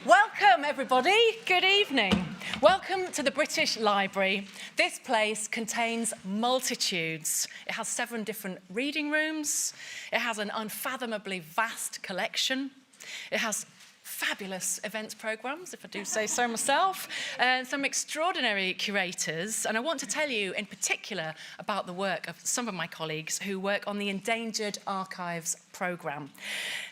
Welcome, everybody. Good evening. Welcome to the British Library. This place contains multitudes. It has 7 different reading rooms. It has an unfathomably vast collection. It has fabulous events programmes, if I do say so myself, and some extraordinary curators. And I want to tell you in particular about the work of some of my colleagues who work on the Endangered Archives programme,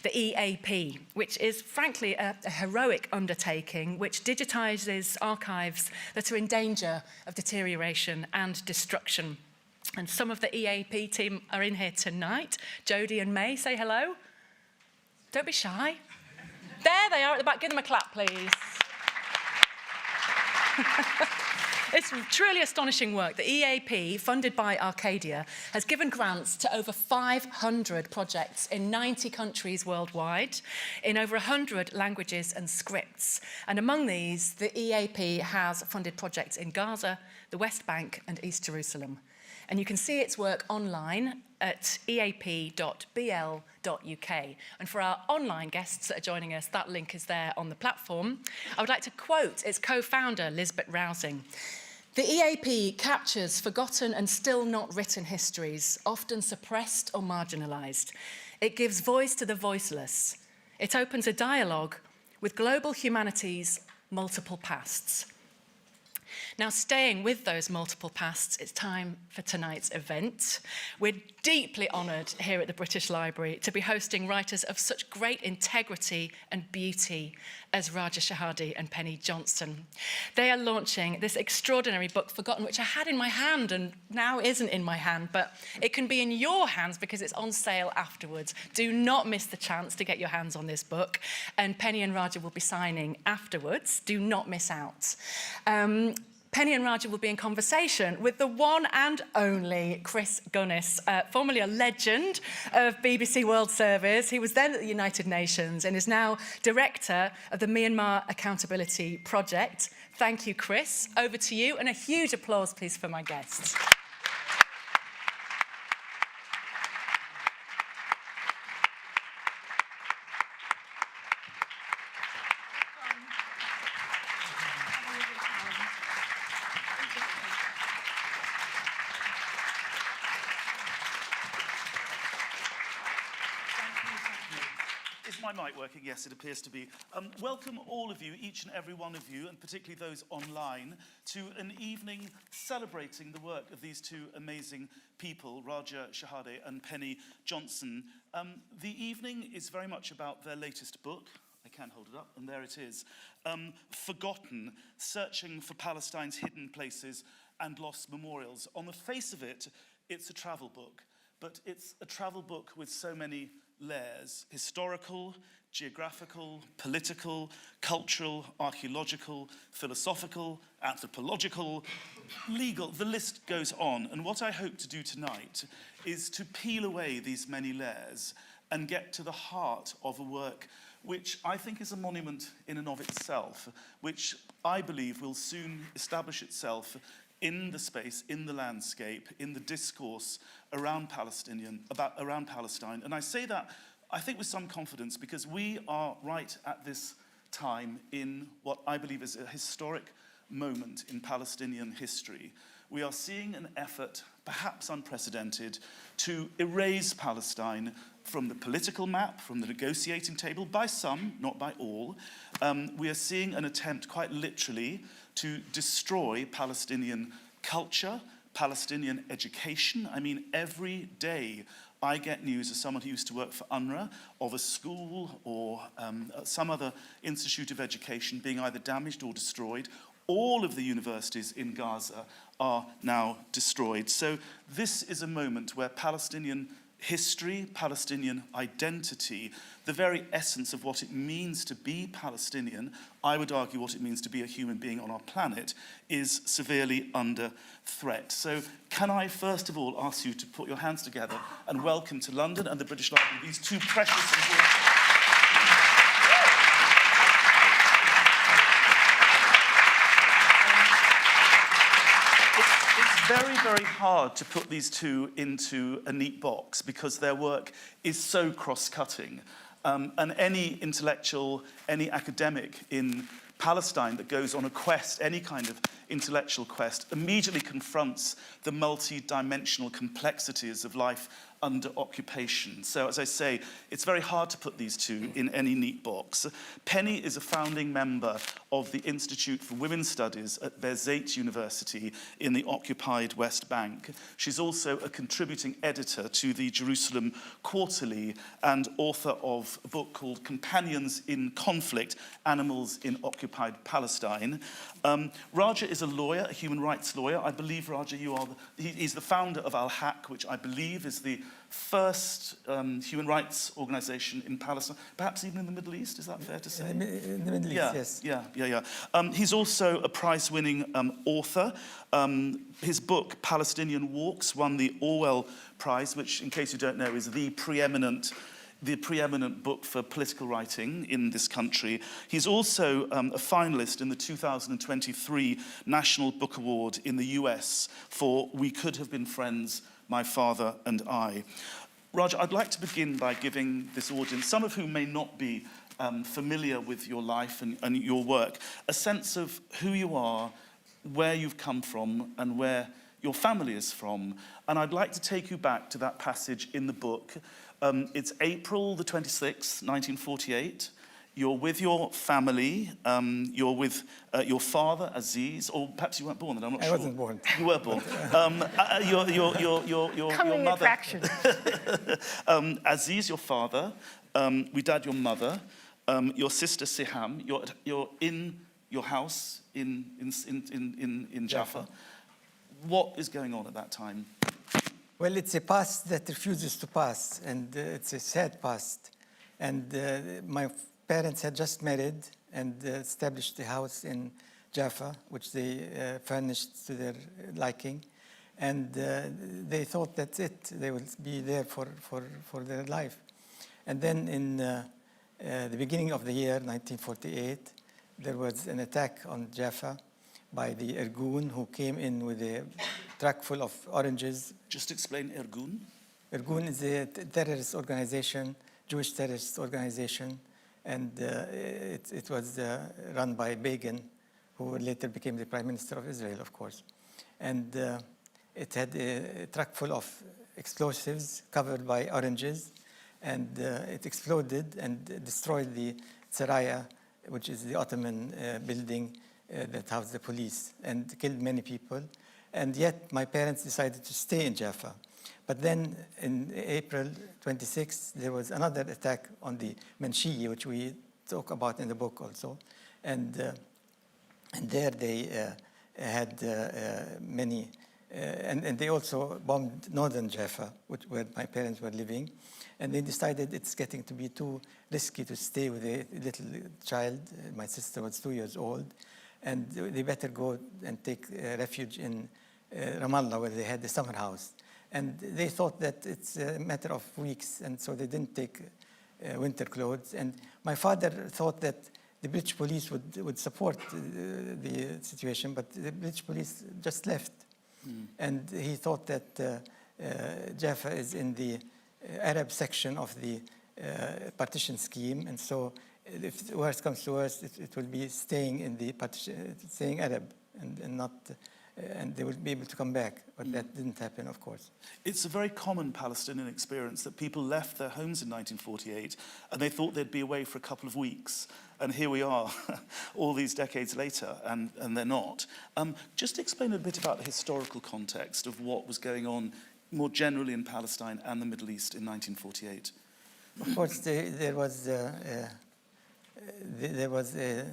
the EAP, which is frankly a heroic undertaking which digitises archives that are in danger of deterioration and destruction. And some of the EAP team are in here tonight. Jodie and May, say hello. Don't be shy. There they are at the back. Give them a clap, please. It's truly astonishing work. The EAP, funded by Arcadia, has given grants to over 500 projects in 90 countries worldwide, in over 100 languages and scripts. And among these, the EAP has funded projects in Gaza, the West Bank, and East Jerusalem. And you can see its work online at eap.bl.uk. And for our online guests that are joining us, that link is there on the platform. I would like to quote its co-founder, Lisbeth Rousing. The EAP captures forgotten and still not written histories, often suppressed or marginalised. It gives voice to the voiceless. It opens a dialogue with global humanity's multiple pasts. Now, staying with those multiple pasts, it's time for tonight's event. We're deeply honoured here at the British Library to be hosting writers of such great integrity and beauty as Raja Shehadeh and Penny Johnson. They are launching this extraordinary book, Forgotten, which I had in my hand and now isn't in my hand, but it can be in your hands because it's on sale afterwards. Do not miss the chance to get your hands on this book. And Penny and Raja will be signing afterwards. Do not miss out. Penny and Raja will be in conversation with the one and only Chris Gunness, formerly a legend of BBC World Service. He was then at the United Nations and is now director of the Myanmar Accountability Project. Thank you, Chris. Over to you, and a huge applause, please, for my guests. My mic working? Yes, it appears to be. Welcome all of you, each and every one of you, and particularly those online, to an evening celebrating the work of these 2 amazing people, Raja Shehadeh and Penny Johnson. The evening is very much about their latest book. I can hold it up, and there it is. Forgotten, Searching for Palestine's Hidden Places and Lost Memorials. On the face of it, it's a travel book, but it's a travel book with so many layers: historical, geographical, political, cultural, archaeological, philosophical, anthropological, legal. The list goes on. And what I hope to do tonight is to peel away these many layers and get to the heart of a work which I think is a monument in and of itself, which I believe will soon establish itself in the space, in the landscape, in the discourse around Palestine. And I say that, I think, with some confidence, because we are right at this time in what I believe is a historic moment in Palestinian history. We are seeing an effort, perhaps unprecedented, to erase Palestine from the political map, from the negotiating table, by some, not by all. We are seeing an attempt, quite literally, to destroy Palestinian culture, Palestinian education. I mean, every day I get news as someone who used to work for UNRWA of a school or some other institute of education being either damaged or destroyed. All of the universities in Gaza are now destroyed. So this is a moment where Palestinian history, Palestinian identity, the very essence of what it means to be Palestinian, I would argue what it means to be a human being on our planet, is severely under threat. So can I first of all ask you to put your hands together and welcome to London and the British Library these 2 precious and very, very hard to put these 2 into a neat box because their work is so cross-cutting. And any intellectual, any academic in Palestine that goes on a quest, any kind of intellectual quest, immediately confronts the multi-dimensional complexities of life under occupation. So, as I say, it's very hard to put these two in any neat box. Penny is a founding member of the Institute for Women's Studies at Birzeit University in the occupied West Bank. She's also a contributing editor to the Jerusalem Quarterly and author of a book called Companions in Conflict, Animals in Occupied Palestine. Raja is a lawyer, a human rights lawyer. I believe, Raja, he's the founder of Al-Haq, which I believe is the first human rights organization in Palestine, perhaps even in the Middle East, is that fair to say? In the Middle East, yes. Yeah. He's also a prize-winning author. His book, Palestinian Walks, won the Orwell Prize, which, in case you don't know, is the preeminent book for political writing in this country. He's also a finalist in the 2023 National Book Award in the US for We Could Have Been Friends, My Father and I. Raja, I'd like to begin by giving this audience, some of whom may not be familiar with your life and your work, a sense of who you are, where you've come from, and where your family is from. And I'd like to take you back to that passage in the book. It's April the 26th, 1948. You're with your family. You're with your father, Aziz, or perhaps you weren't born then, I'm not sure. I wasn't born. You were born. Your Coming mother. attraction. Aziz, your father. Widad, your mother. Your sister, Siham. You're in your house in Jaffa. What is going on at that time? Well, it's a past that refuses to pass, and it's a sad past. And my parents had just married and established a house in Jaffa, which they furnished to their liking. And they thought that's it. They will be there for their life. And then in the beginning of the year, 1948, there was an attack on Jaffa by the Irgun, who came in with a truck full of oranges. Just explain Irgun. Irgun is a terrorist organization, Jewish terrorist organization, and it was run by Begin, who later became the Prime Minister of Israel, of course. And it had a truck full of explosives covered by oranges, and it exploded and destroyed the Saraya, which is the Ottoman building that housed the police, and killed many people. And yet my parents decided to stay in Jaffa. But then in April 26th, there was another attack on the Manshiyya, which we talk about in the book also. And there they had many, and they also bombed northern Jaffa, where my parents were living. And they decided it's getting to be too risky to stay with a little child. My sister was 2 years old. And they better go and take refuge in Ramallah, where they had the summer house. And they thought that it's a matter of weeks, and so they didn't take winter clothes. And my father thought that the British police would support the situation, but the British police just left. And he thought that Jaffa is in the Arab section of the partition scheme, and so if worst comes to worst, it will be staying in the partition, staying Arab, and not, and they will be able to come back. But that didn't happen, of course. It's a very common Palestinian experience that people left their homes in 1948 and they thought they'd be away for a couple of weeks. And here we are, all these decades later, and they're not. Just explain a bit about the historical context of what was going on more generally in Palestine and the Middle East in 1948. Of course, there was the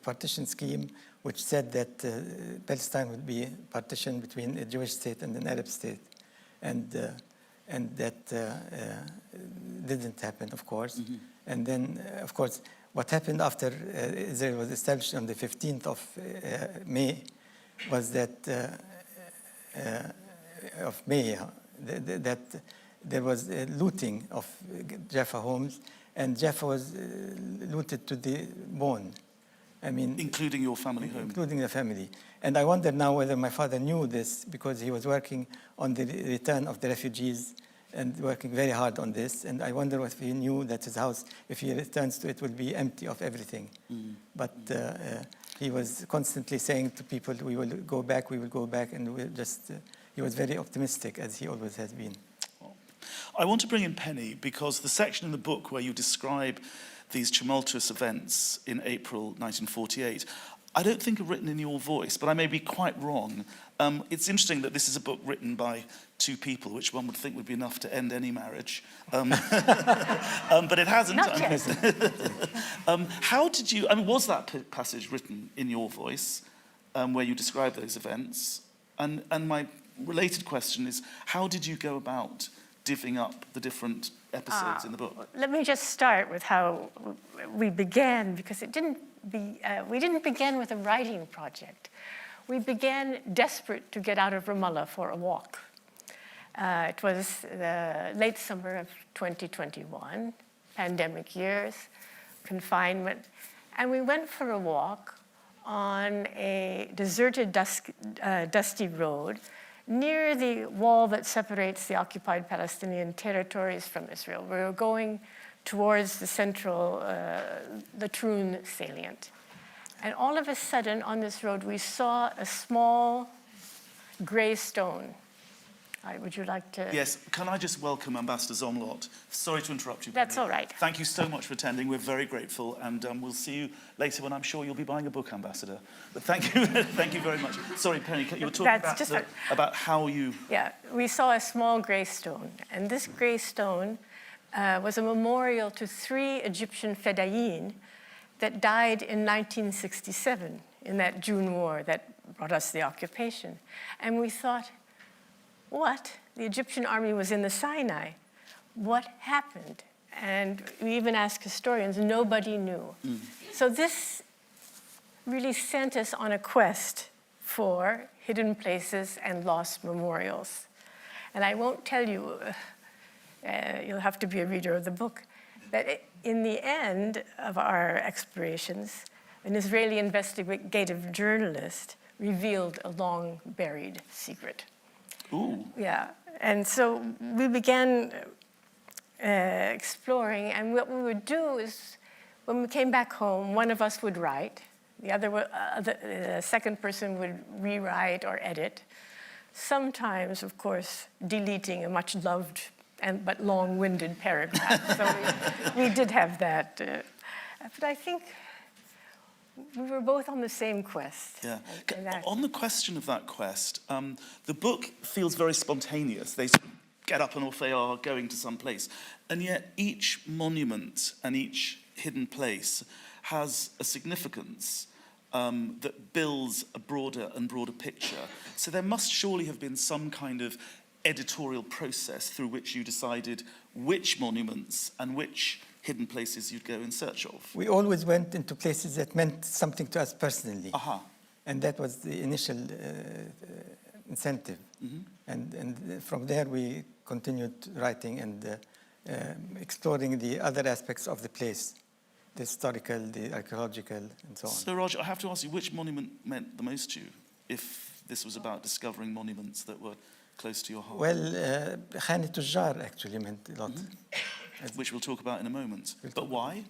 partition scheme, which said that Palestine would be partitioned between a Jewish state and an Arab state, and that didn't happen, of course. And then, of course, what happened after Israel was established on the 15th of May was that that there was looting of Jaffa homes, and Jaffa was looted to the bone. I mean, including your family home. Including the family. And I wonder now whether my father knew this, because he was working on the return of the refugees and working very hard on this. And I wonder if he knew that his house, if he returns to it, will be empty of everything. But he was constantly saying to people, we will go back, and we'll just, he was very optimistic, as he always has been. I want to bring in Penny, because the section in the book where you describe these tumultuous events in April 1948, I don't think are written in your voice, but I may be quite wrong. It's interesting that this is a book written by two people, which one would think would be enough to end any marriage. But it hasn't. Not yet. How did you, I mean, was that passage written in your voice, where you describe those events? And my related question is, how did you go about divvying up the different episodes in the book? Let me just start with how we began, because we didn't begin with a writing project. We began desperate to get out of Ramallah for a walk. It was the late summer of 2021, pandemic years, confinement, and we went for a walk on a deserted, dusty road near the wall that separates the occupied Palestinian territories from Israel. We were going towards the central, the Troon salient. And all of a sudden, on this road, we saw a small gray stone. Would you like to? Yes, can I just welcome Ambassador Zomlot? Sorry to interrupt you. That's Penny. all right. Thank you so much for attending. We're very grateful, and we'll see you later when I'm sure you'll be buying a book, Ambassador. But thank you, thank you very much. Sorry, Penny, you were talking about how you... Yeah, we saw a small gray stone, and this gray stone was a memorial to 3 Egyptian fedayeen that died in 1967 in that June war that brought us the occupation. And we thought, what? The Egyptian army was in the Sinai. What happened? And we even asked historians, nobody knew. So this really sent us on a quest for hidden places and lost memorials. And I won't tell you, you'll have to be a reader of the book, that in the end of our explorations, an Israeli investigative journalist revealed a long-buried secret. Ooh. Yeah, and so we began exploring, and what we would do is, when we came back home, one of us would write, the second person would rewrite or edit, sometimes, of course, deleting a much loved but long-winded paragraph. So we did have that. But I think we were both on the same quest. Yeah. On the question of that quest, the book feels very spontaneous. They get up and off they are going to some place. And yet each monument and each hidden place has a significance that builds a broader and broader picture. So there must surely have been some kind of editorial process through which you decided which monuments and which hidden places you'd go in search of. We always went into places that meant something to us personally. Aha. And that was the initial incentive. And from there we continued writing and exploring the other aspects of the place, the historical, the archaeological, and so on. So, Roger, I have to ask you, which monument meant the most to you, if this was about discovering monuments that were close to your heart? Well, Khan Tujjar actually meant a lot. Which we'll talk about in a moment. But why?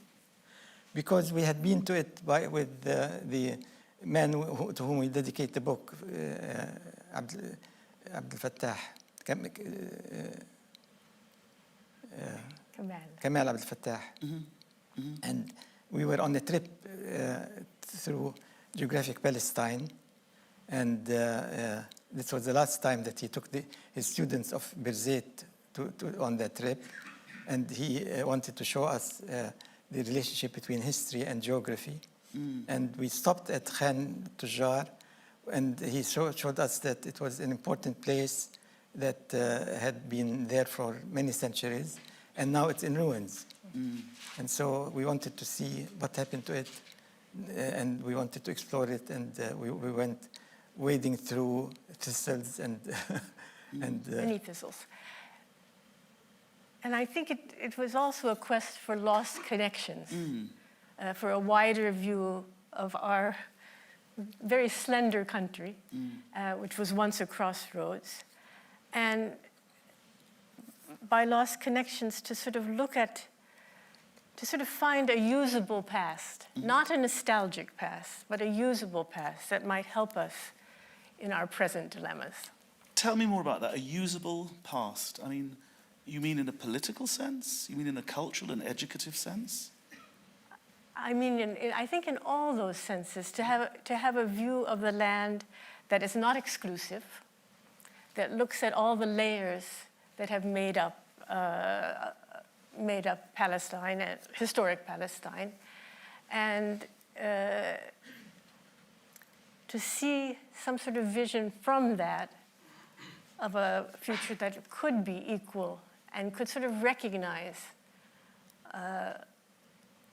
Because we had been to it with the man to whom we dedicate the book, Abdel Fattah, Kamal Abdel Fattah. And we were on a trip through geographic Palestine, and this was the last time that he took his students of Birzeit on that trip, and he wanted to show us the relationship between history and geography. And we stopped at Khan Tujjar, and he showed us that it was an important place that had been there for many centuries, and now it's in ruins. And so we wanted to see what happened to it, and we wanted to explore it, and we went wading through thistles and many thistles. And I think it was also a quest for lost connections, for a wider view of our very slender country, which was once a crossroads. And by lost connections to sort of look at, to sort of find a usable past, not a nostalgic past, but a usable past that might help us in our present dilemmas. Tell me more about that, a usable past. I mean, you mean in a political sense? You mean in a cultural and educative sense? I mean, I think in all those senses, to have a view of the land that is not exclusive, that looks at all the layers that have made up Palestine, historic Palestine, and to see some sort of vision from that of a future that could be equal and could sort of recognize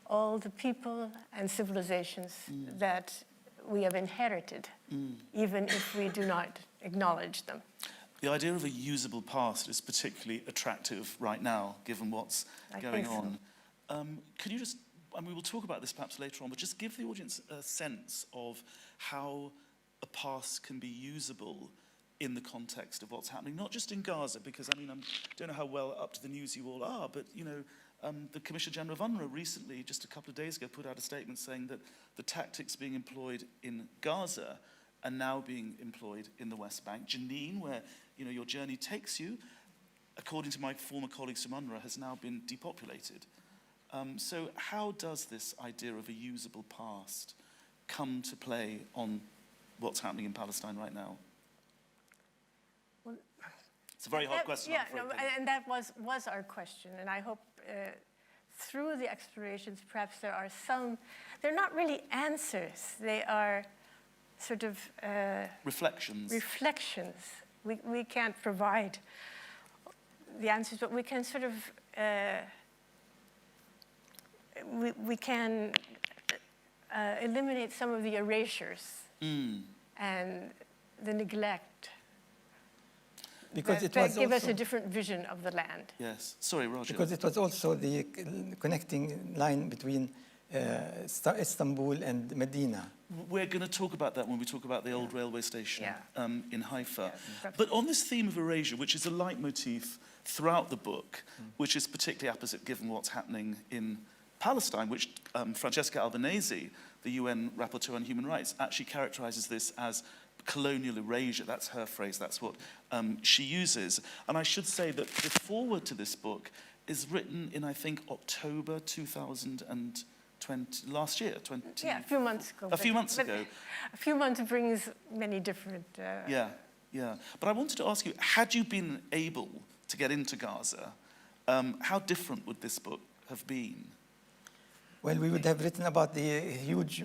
all the people and civilizations that we have inherited, even if we do not acknowledge them. The idea of a usable past is particularly attractive right now, given what's going on. Could you just, and we will talk about this perhaps later on, but just give the audience a sense of how a past can be usable in the context of what's happening, not just in Gaza, because I mean, I don't know how well up to the news you all are, but you know, the Commissioner General of UNRWA recently, just a couple of days ago, put out a statement saying that the tactics being employed in Gaza are now being employed in the West Bank. Jenin, where you know your journey takes you, according to my former colleagues from UNRWA, has now been depopulated. So how does this idea of a usable past come to play on what's happening in Palestine right now? Well, it's a very hard question. Yeah, no, and that was our question, and I hope through the explorations, perhaps there are some, they're not really answers, they are sort of reflections. Reflections. We can't provide the answers, but we can sort of, we can eliminate some of the erasures and the neglect. Because that give us a different vision of the land. Yes. Sorry, Roger. Because it was also the connecting line between Istanbul and Medina. We're going to talk about that when we talk about the old railway station in Haifa. Yeah, but on this theme of erasure, which is a leitmotif throughout the book, which is particularly apposite given what's happening in Palestine, which Francesca Albanese, the UN Rapporteur on Human Rights, actually characterizes this as colonial erasure. That's her phrase, that's what she uses. And I should say that the foreword to this book is written in, I think, October 2020, last year, Yeah, a few months ago. A few months ago. A few months brings many different... Yeah. But I wanted to ask you, had you been able to get into Gaza, how different would this book have been? Well, we would have written about the huge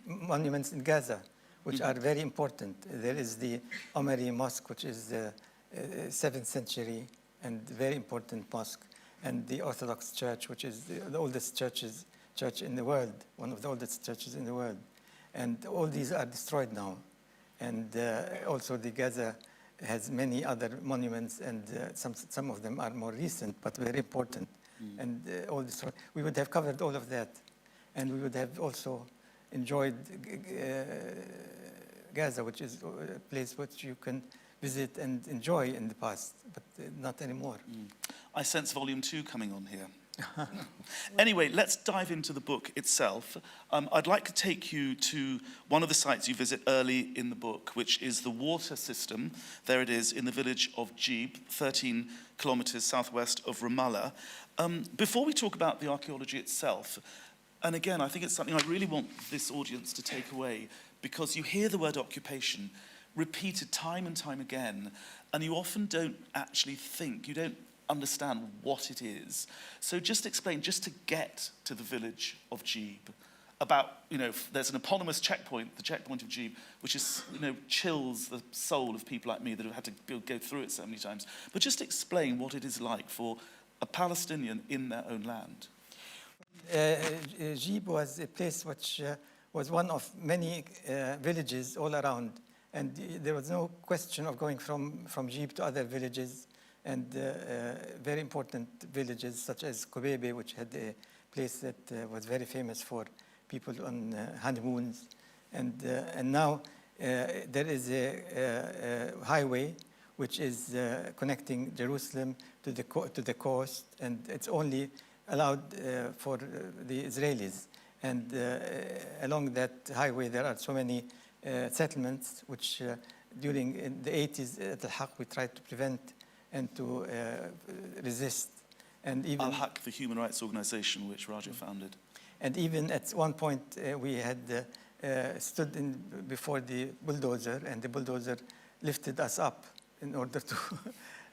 monuments in Gaza, which are very important. There is the Omari Mosque, which is the 7th century and very important mosque, and the Orthodox Church, which is the oldest church in the world, one of the oldest churches in the world. And all these are destroyed now. And also the Gaza has many other monuments, and some of them are more recent, but very important. And all destroyed. We would have covered all of that. And we would have also enjoyed Gaza, which is a place which you can visit and enjoy in the past, but not anymore. I sense volume 2 coming on here. Anyway, let's dive into the book itself. I'd like to take you to one of the sites you visit early in the book, which is the water system. There it is in the village of Jeeb, 13 kilometers southwest of Ramallah. Before we talk about the archaeology itself, and again, I think it's something I really want this audience to take away, because you hear the word occupation repeated time and time again, and you often don't actually think, you don't understand what it is. So just explain, just to get to the village of Jeeb, about, you know, there's an eponymous checkpoint, the checkpoint of Jeeb, which is, you know, chills the soul of people like me that have had to go through it so many times. But just explain what it is like for a Palestinian in their own land. Jeeb was a place which was one of many villages all around, and there was no question of going from Jeeb to other villages, and very important villages such as Kubebe, which had a place that was very famous for people on honeymoons, and now there is a highway which is connecting Jerusalem to the coast, and it's only allowed for the Israelis. And along that highway, there are so many settlements, which during the 80s at Al-Haq, we tried to prevent and to resist. And even Al-Haq, the human rights organization which Raja founded. And even at one point, we had stood before the bulldozer, and the bulldozer lifted us up in order to,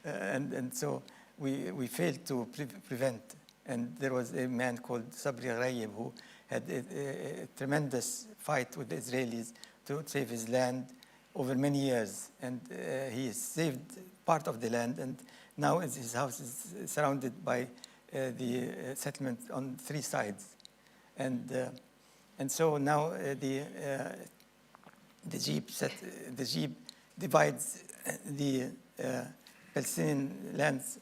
and so we failed to prevent. And there was a man called Sabri Ghraib who had a tremendous fight with the Israelis to save his land over many years. And he saved part of the land, and now his house is surrounded by the settlement on 3 sides. And so now the Jeep divides the Palestinian lands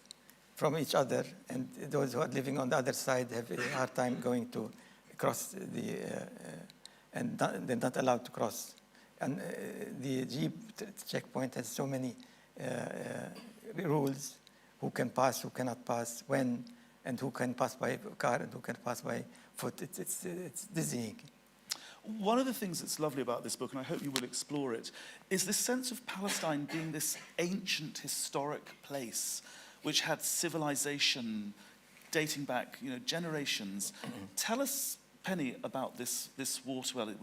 from each other, and those who are living on the other side have a hard time going to cross and they're not allowed to cross. And the Jeep checkpoint has so many rules: who can pass, who cannot pass, when, and who can pass by car and who can pass by foot. It's dizzying. One of the things that's lovely about this book, and I hope you will explore it, is this sense of Palestine being this ancient, historic place which had civilization dating back, generations. Tell us, Penny, about this waterwell.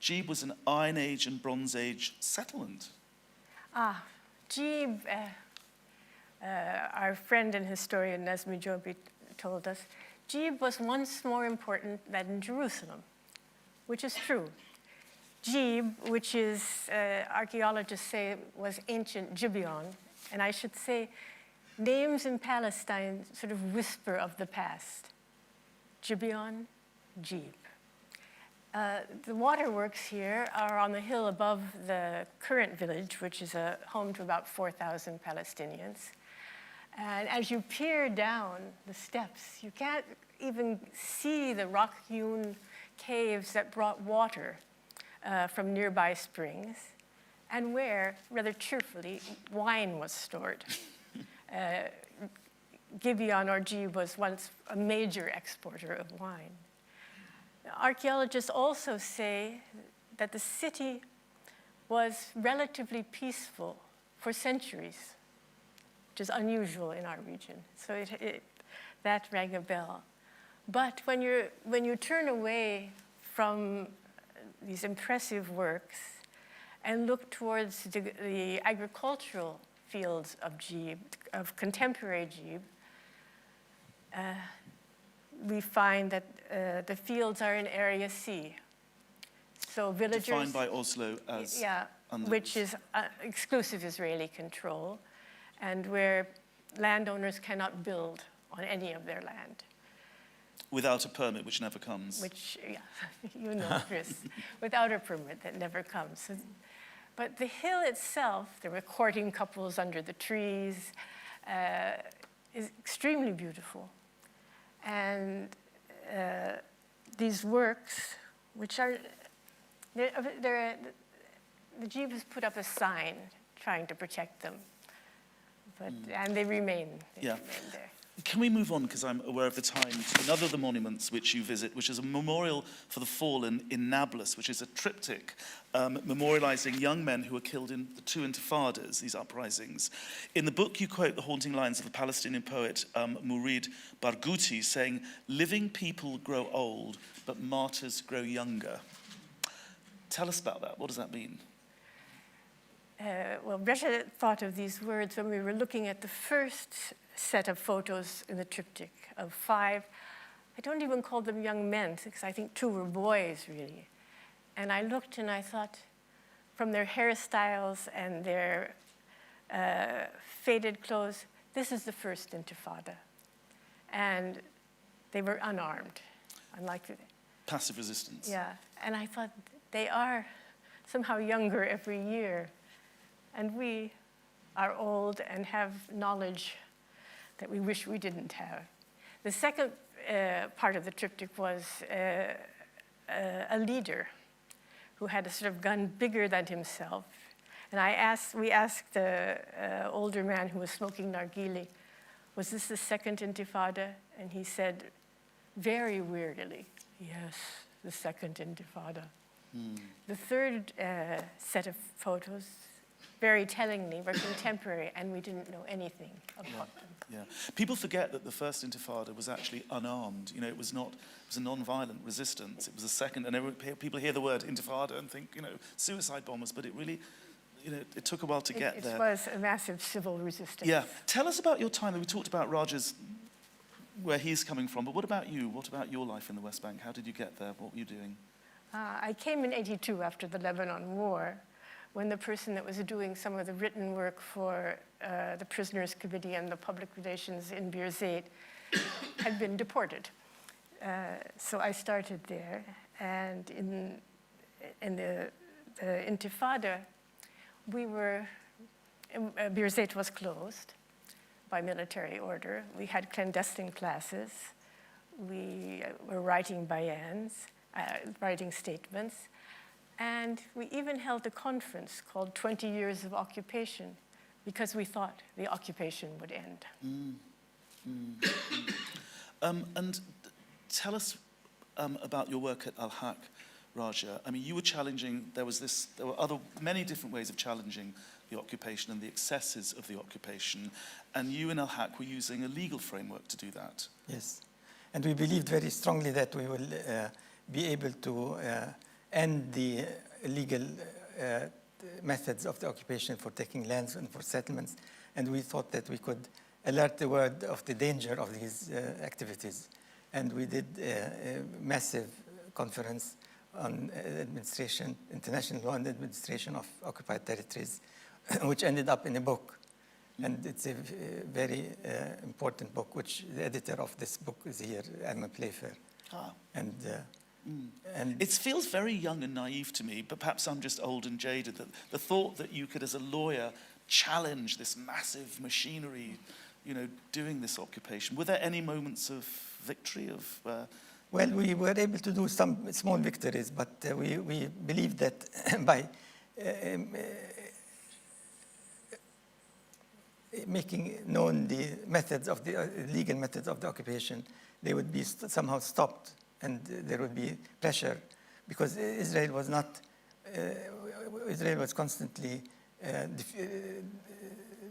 Jeeb was an Iron Age and Bronze Age settlement. Jeeb, our friend and historian Nazmi Jobi told us, Jeeb was once more important than Jerusalem, which is true. Jeeb, which is, archaeologists say, was ancient Gibeon, and I should say, names in Palestine sort of whisper of the past. Gibeon, Jeeb. The waterworks here are on the hill above the current village, which is a home to about 4,000 Palestinians. And as you peer down the steps, you can't even see the rock-hewn caves that brought water from nearby springs, and where, rather cheerfully, wine was stored. Gibeon or Jeeb was once a major exporter of wine. Archaeologists also say that the city was relatively peaceful for centuries, which is unusual in our region. So that rang a bell. But when you turn away from these impressive works and look towards the agricultural fields of Jeeb, of contemporary Jeeb, we find that the fields are in Area C. So villagers... Defined by Oslo as... Yeah, which is exclusive Israeli control, and where landowners cannot build on any of their land. Without a permit, which never comes. Which, yeah, you know, Chris, without a permit that never comes. But the hill itself, the recording couples under the trees, is extremely beautiful. And these works, which are, the Jeep has put up a sign trying to protect them, but and they remain there. Can we move on, because I'm aware of the time, to another of the monuments which you visit, which is a memorial for the fallen in Nablus, which is a triptych memorializing young men who were killed in the 2 intifadas, these uprisings. In the book, you quote the haunting lines of the Palestinian poet Mourid Barghouti, saying, "Living people grow old, but martyrs grow younger." Tell us about that. What does that mean? Well, Brescia thought of these words when we were looking at the first set of photos in the triptych of 5. I don't even call them young men, because I think 2 were boys, really. And I looked and I thought, from their hairstyles and their faded clothes, this is the first intifada. And they were unarmed, unlike the... Passive resistance. Yeah, and I thought, they are somehow younger every year. And we are old and have knowledge that we wish we didn't have. The second part of the triptych was a leader who had a sort of gun bigger than himself, And we asked the older man who was smoking nargile, was this the second Intifada? And he said, very weirdly, yes, the second Intifada. The third set of photos, very tellingly, were contemporary, and we didn't know anything about them. Yeah. People forget that the first Intifada was actually unarmed. You know, it was a non-violent resistance. It was a second, and people hear the word Intifada and think, you know, suicide bombers, but it really, you know, it took a while to get there. It was a massive civil resistance. Yeah. Tell us about your time. We talked about Raja's, where he's coming from, but what about you? What about your life in the West Bank? How did you get there? What were you doing? I came in '82 after the Lebanon War, when the person that was doing some of the written work for the Prisoners Committee and the public relations in Birzeit had been deported. So I started there, and in the Intifada, Birzeit was closed by military order. We had clandestine classes. We were writing bayans, writing statements. And we even held a conference called 20 Years of Occupation, because we thought the occupation would end. And tell us about your work at Al-Haq, Raja. I mean, you were challenging, there were many different ways of challenging the occupation and the excesses of the occupation, and you in Al-Haq were using a legal framework to do that. Yes, and we believed very strongly that we will be able to end the illegal methods of the occupation for taking lands and for settlements, and we thought that we could alert the world of the danger of these activities. And we did a massive conference on administration, international law and administration of occupied territories, which ended up in a book. And it's a very important book, which the editor of this book is here, Emma Playfair. And it feels very young and naive to me, but perhaps I'm just old and jaded, that the thought that you could, as a lawyer, challenge this massive machinery, you know, doing this occupation. Were there any moments of victory? Well, we were able to do some small victories, but we believe that by making known the methods of the legal methods of the occupation, they would be somehow stopped, and there would be pressure, because Israel was constantly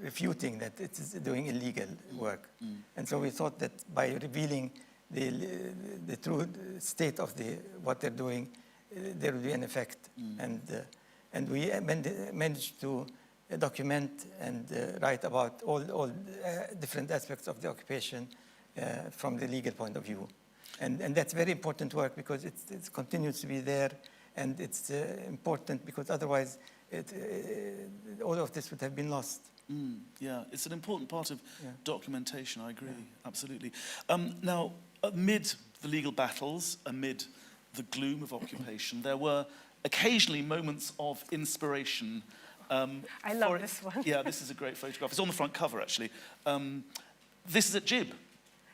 refuting that it is doing illegal work. And so we thought that by revealing the true state of what they're doing, there will be an effect. And we managed to document and write about all different aspects of the occupation from the legal point of view. And that's very important work, because it continues to be there, and it's important because otherwise all of this would have been lost. Yeah, it's an important part of documentation, I agree, absolutely. Now, amid the legal battles, amid the gloom of occupation, there were occasionally moments of inspiration. I love this one. Yeah, this is a great photograph. It's on the front cover, actually. This is at Jib.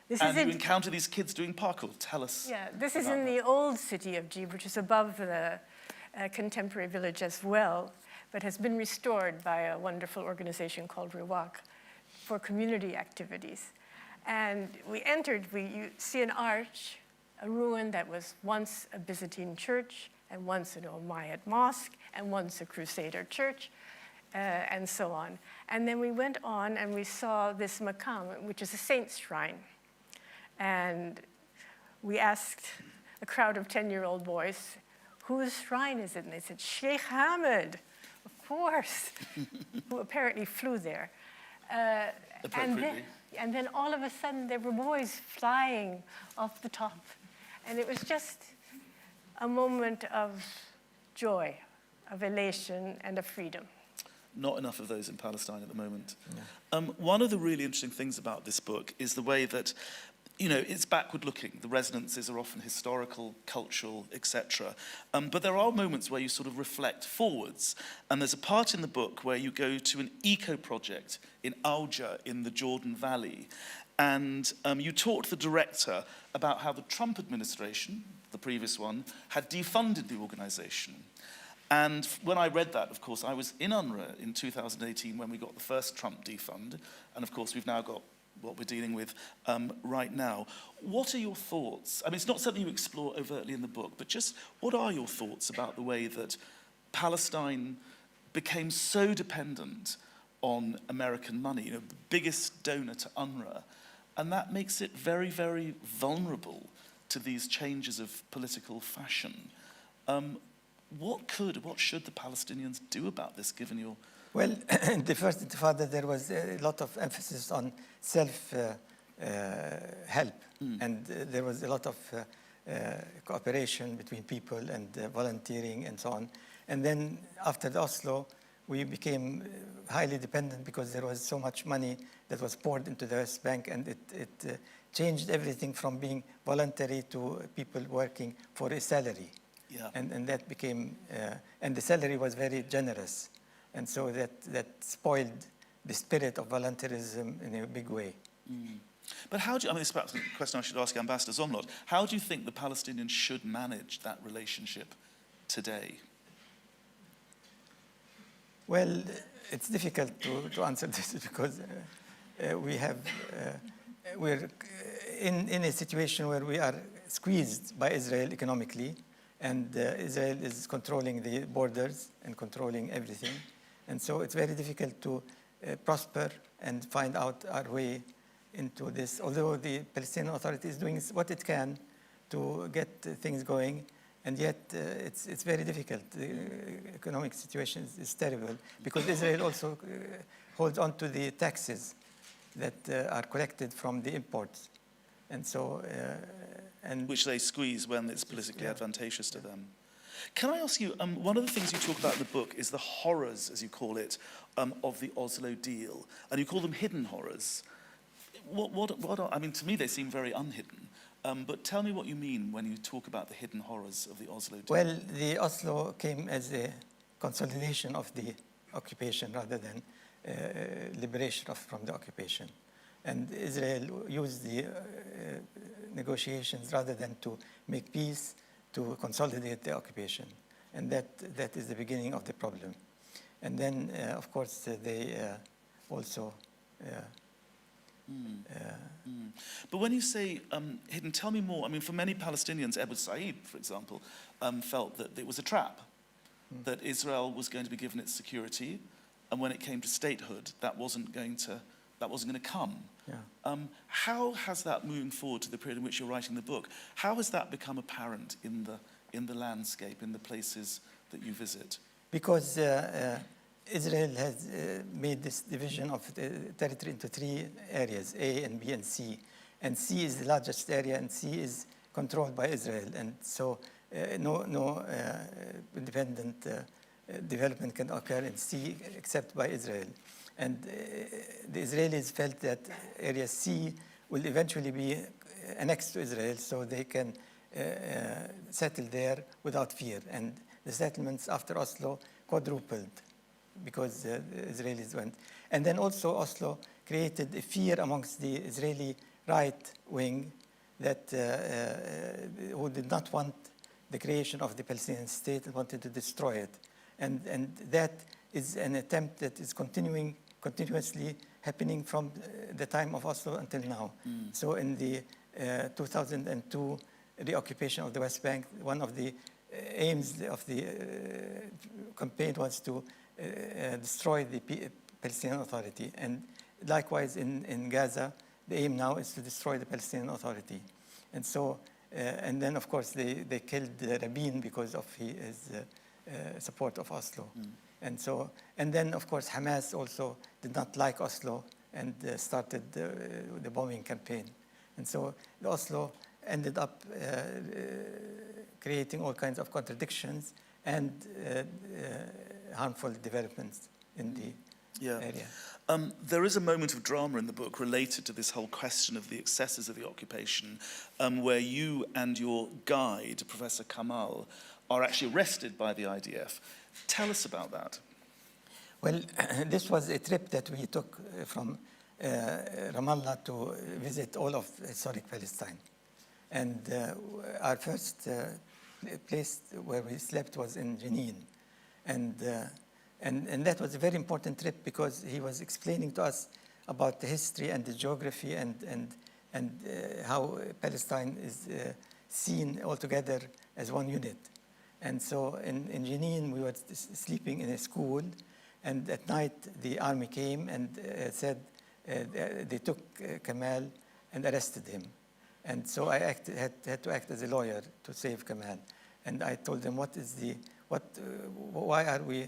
You encounter these kids doing parkour. Tell us. Yeah, this is in the old city of Jib, which is above the contemporary village as well, but has been restored by a wonderful organization called Riwak for community activities. And we entered, you see an arch, a ruin that was once a Byzantine church, and once an Umayyad mosque, and once a Crusader church, and so on. And then we went on and we saw this maqam, which is a saint's shrine. And we asked a crowd of 10-year-old boys, whose shrine is it? And they said, Sheikh Hamid, of course, who apparently flew there. And then all of a sudden, there were boys flying off the top. And it was just a moment of joy, of elation, and of freedom. Not enough of those in Palestine at the moment. Yeah. One of the really interesting things about this book is the way that, you know, it's backward-looking. The resonances are often historical, cultural, etc. But there are moments where you sort of reflect forwards. And there's a part in the book where you go to an eco-project in Auja in the Jordan Valley. And you talked to the director about how the Trump administration, the previous one, had defunded the organization. And when I read that, of course, I was in UNRWA in 2018 when we got the first Trump defund. And of course, we've now got what we're dealing with right now. What are your thoughts? I mean, it's not something you explore overtly in the book, but just what are your thoughts about the way that Palestine became so dependent on American money, you know, the biggest donor to UNRWA, and that makes it very, very vulnerable to these changes of political fashion. What should the Palestinians do about this, given your... Well, in the first Intifada, there was a lot of emphasis on self-help, and there was a lot of cooperation between people and volunteering and so on. And then after the Oslo, we became highly dependent because there was so much money that was poured into the West Bank, and it changed everything from being voluntary to people working for a salary. Yeah. And that became, and the salary was very generous. And so that spoiled the spirit of volunteerism in a big way. Mm. But how do you, I mean, this is perhaps a question I should ask Ambassador Zomlot. How do you think the Palestinians should manage that relationship today? Well, it's difficult to answer this because we're in a situation where we are squeezed by Israel economically, and Israel is controlling the borders and controlling everything. And so it's very difficult to prosper and find out our way into this, although the Palestinian Authority is doing what it can to get things going, and yet it's very difficult. The economic situation is terrible because Israel also holds on to the taxes that are collected from the imports. And so... which they squeeze when it's politically advantageous to them. Can I ask you, one of the things you talk about in the book is the horrors, as you call it, of the Oslo deal. And you call them hidden horrors. What are, I mean, to me they seem very unhidden. But tell me what you mean when you talk about the hidden horrors of the Oslo deal. Well, the Oslo came as a consolidation of the occupation rather than liberation from the occupation. And Israel used the negotiations rather than to make peace, to consolidate the occupation. And that is the beginning of the problem. And then, of course, they also... But when you say hidden, tell me more. I mean, for many Palestinians, Abu Said, for example, felt that it was a trap, that Israel was going to be given its security, and when it came to statehood, that wasn't going to come. Yeah. How has that, moving forward to the period in which you're writing the book, how has that become apparent in the landscape, in the places that you visit? Because Israel has made this division of the territory into three areas, A and B and C. And C is the largest area, and C is controlled by Israel. And so no independent development can occur in C except by Israel. And the Israelis felt that area C will eventually be annexed to Israel, so they can settle there without fear. And the settlements after Oslo quadrupled because the Israelis went. And then also Oslo created a fear amongst the Israeli right wing that who did not want the creation of the Palestinian state and wanted to destroy it. And that is an attempt that is continuously happening from the time of Oslo until now. So in the 2002 reoccupation of the West Bank, one of the aims of the campaign was to destroy the Palestinian Authority. And likewise in Gaza, the aim now is to destroy the Palestinian Authority. And so, and then of course they killed Rabin because of his support of Oslo. And so, and then of course Hamas also did not like Oslo and started the bombing campaign. And so the Oslo ended up creating all kinds of contradictions and harmful developments in the area. There is a moment of drama in the book related to this whole question of the excesses of the occupation, where you and your guide, Professor Kamal, are actually arrested by the IDF. Tell us about that. Well, this was a trip that we took from Ramallah to visit all of historic Palestine. And our first place where we slept was in Jenin. And that was a very important trip because he was explaining to us about the history and the geography and how Palestine is seen altogether as one unit. And so in Jenin, we were sleeping in a school, and at night the army came and said they took Kamal and arrested him. And so I had to act as a lawyer to save Kamal. And I told them, why are we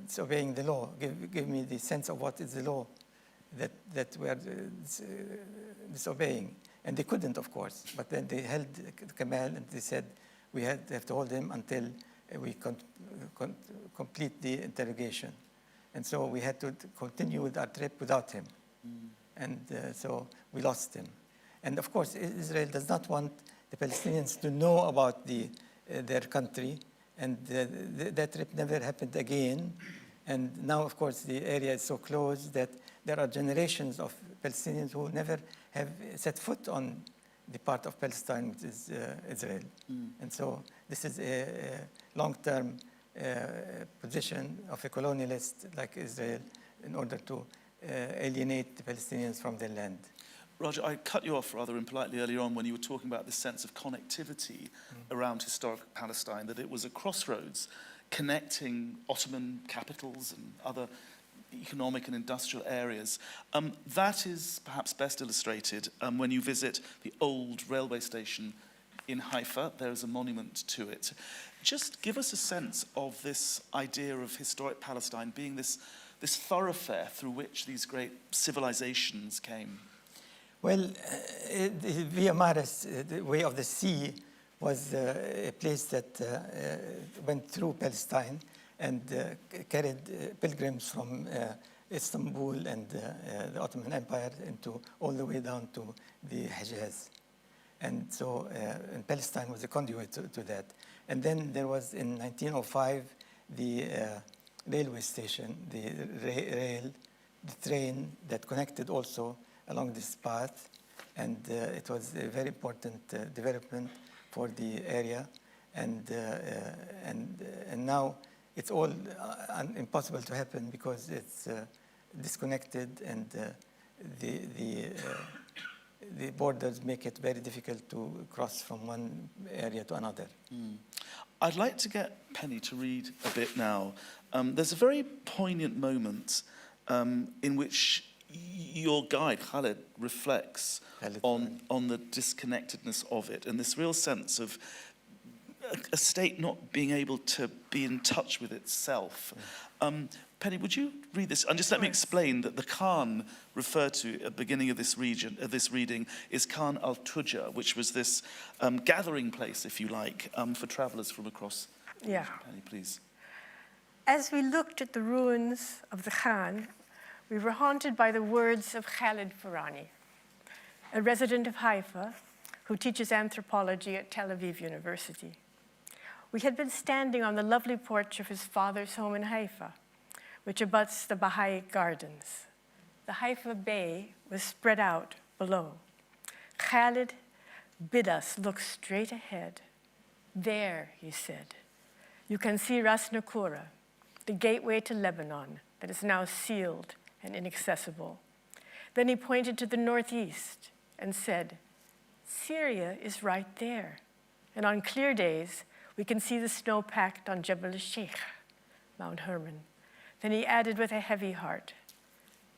disobeying the law? Give me the sense of what is the law that we are disobeying. And they couldn't, of course. But then they held Kamal and they said, we have to hold him until we complete the interrogation. And so we had to continue with our trip without him. And so we lost him. And of course, Israel does not want the Palestinians to know about their country. And that trip never happened again. And now, of course, the area is so close that there are generations of Palestinians who never have set foot on the part of Palestine, which is Israel. And so this is a long-term position of a colonialist like Israel in order to alienate the Palestinians from their land. Roger, I cut you off rather impolitely earlier on when you were talking about this sense of connectivity around historic Palestine, that it was a crossroads connecting Ottoman capitals and other economic and industrial areas. That is perhaps best illustrated when you visit the old railway station in Haifa. There is a monument to it. Just give us a sense of this idea of historic Palestine being this thoroughfare through which these great civilizations came. Well, the Via Maris, the way of the sea, was a place that went through Palestine and carried pilgrims from Istanbul and the Ottoman Empire all the way down to the Hejaz. And so and Palestine was a conduit to that. And then there was, in 1905, the railway station, the train that connected also along this path. And it was a very important development for the area. And now it's all impossible to happen because it's disconnected, and the borders make it very difficult to cross from one area to another. I'd like to get Penny to read a bit now. There's a very poignant moment in which your guide, Khaled, reflects on the disconnectedness of it and this real sense of a state not being able to be in touch with itself. Penny, would you read this? And just let me explain that the Khan referred to at the beginning of this reading is Khan al-Tujja, which was this gathering place, if you like, for travelers from across. Yeah. Penny, please. As we looked at the ruins of the Khan, we were haunted by the words of Khaled Farani, a resident of Haifa who teaches anthropology at Tel Aviv University. We had been standing on the lovely porch of his father's home in Haifa, which abuts the Baha'i Gardens. The Haifa Bay was spread out below. Khaled bid us look straight ahead. There, he said, you can see Ras Nakura, the gateway to Lebanon that is now sealed and inaccessible. Then he pointed to the northeast and said, Syria is right there. And on clear days, we can see the snow packed on Jebel al-Sheikh, Mount Hermon. Then he added with a heavy heart,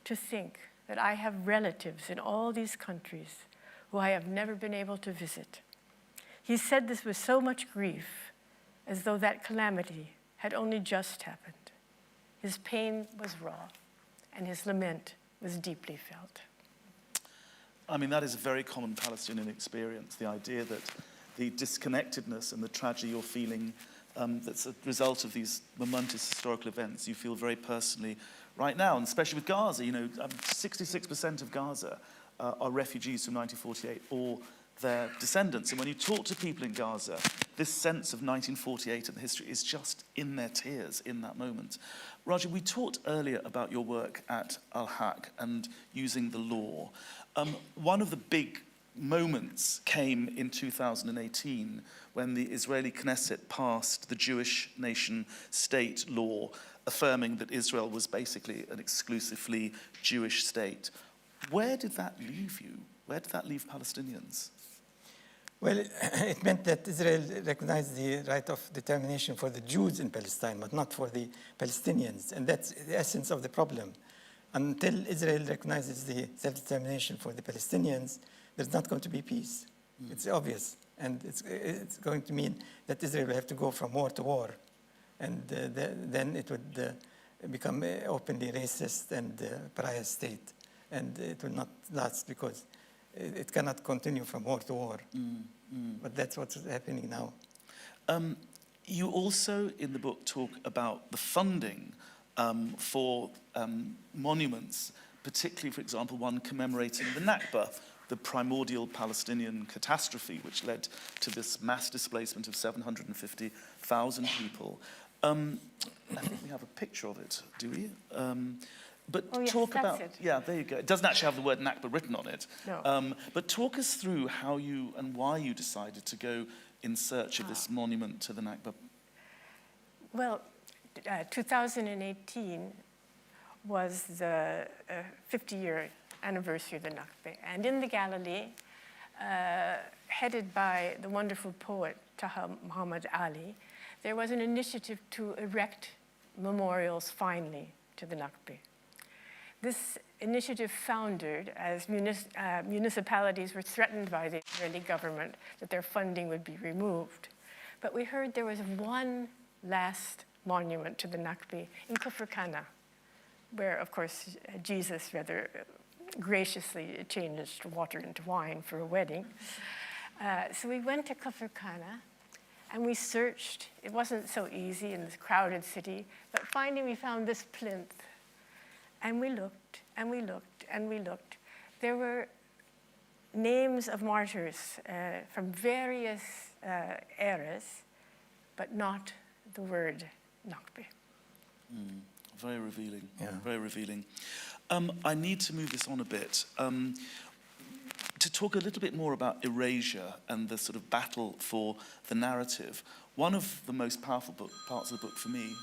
to think that I have relatives in all these countries who I have never been able to visit. He said this with so much grief, as though that calamity had only just happened. His pain was raw, and his lament was deeply felt. I mean, that is a very common Palestinian experience, the idea that the disconnectedness and the tragedy you're feeling that's a result of these momentous historical events you feel very personally right now, and especially with Gaza. 66% of Gaza are refugees from 1948 or their descendants. And when you talk to people in Gaza, this sense of 1948 and the history is just in their tears in that moment. Roger, we talked earlier about your work at Al-Haq and using the law. One of the big moments came in 2018 when the Israeli Knesset passed the Jewish nation state law affirming that Israel was basically an exclusively Jewish state. Where did that leave you? Where did that leave Palestinians? Well, it meant that Israel recognized the right of determination for the Jews in Palestine, but not for the Palestinians. And that's the essence of the problem. Until Israel recognizes the self-determination for the Palestinians, there's not going to be peace. It's obvious. And it's going to mean that Israel will have to go from war to war. And then it would become openly racist and pariah state. And it will not last because it cannot continue from war to war. But that's what's happening now. You also, in the book, talk about the funding for monuments, particularly, for example, one commemorating the Nakba, the primordial Palestinian catastrophe, which led to this mass displacement of 750,000 people. I think we have a picture of it, do we? But oh, yes, talk that's about, it. yeah, there you go. It doesn't actually have the word Nakba written on it. No. But talk us through how you and why you decided to go in search of this monument to the Nakba. Well, 2018 was the 50-year anniversary of the Nakba. And in the Galilee, headed by the wonderful poet Taha Muhammad Ali, there was an initiative to erect memorials finally to the Nakba. This initiative foundered as municipalities were threatened by the Israeli government that their funding would be removed. But we heard there was one last monument to the Nakba in Kufr Khana, where, of course, Jesus rather graciously changed water into wine for a wedding. So we went to Kufr Khana, and we searched. It wasn't so easy in this crowded city, but finally we found this plinth. And we looked, and we looked, and we looked. There were names of martyrs from various eras, but not the word Nakba. Very revealing, Yeah. very revealing. I need to move this on a bit. To talk a little bit more about erasure and the sort of battle for the narrative. One of the most powerful parts of the book for me,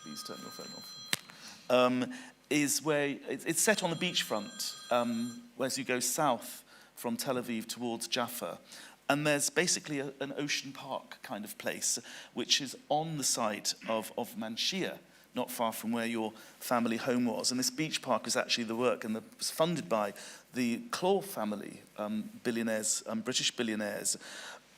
please turn your phone off, is where it's set on the beachfront, as you go south from Tel Aviv towards Jaffa. And there's basically an ocean park kind of place, which is on the site of Manshia, not far from where your family home was. And this beach park is actually the work, and was funded by the Claw family, billionaires, British billionaires.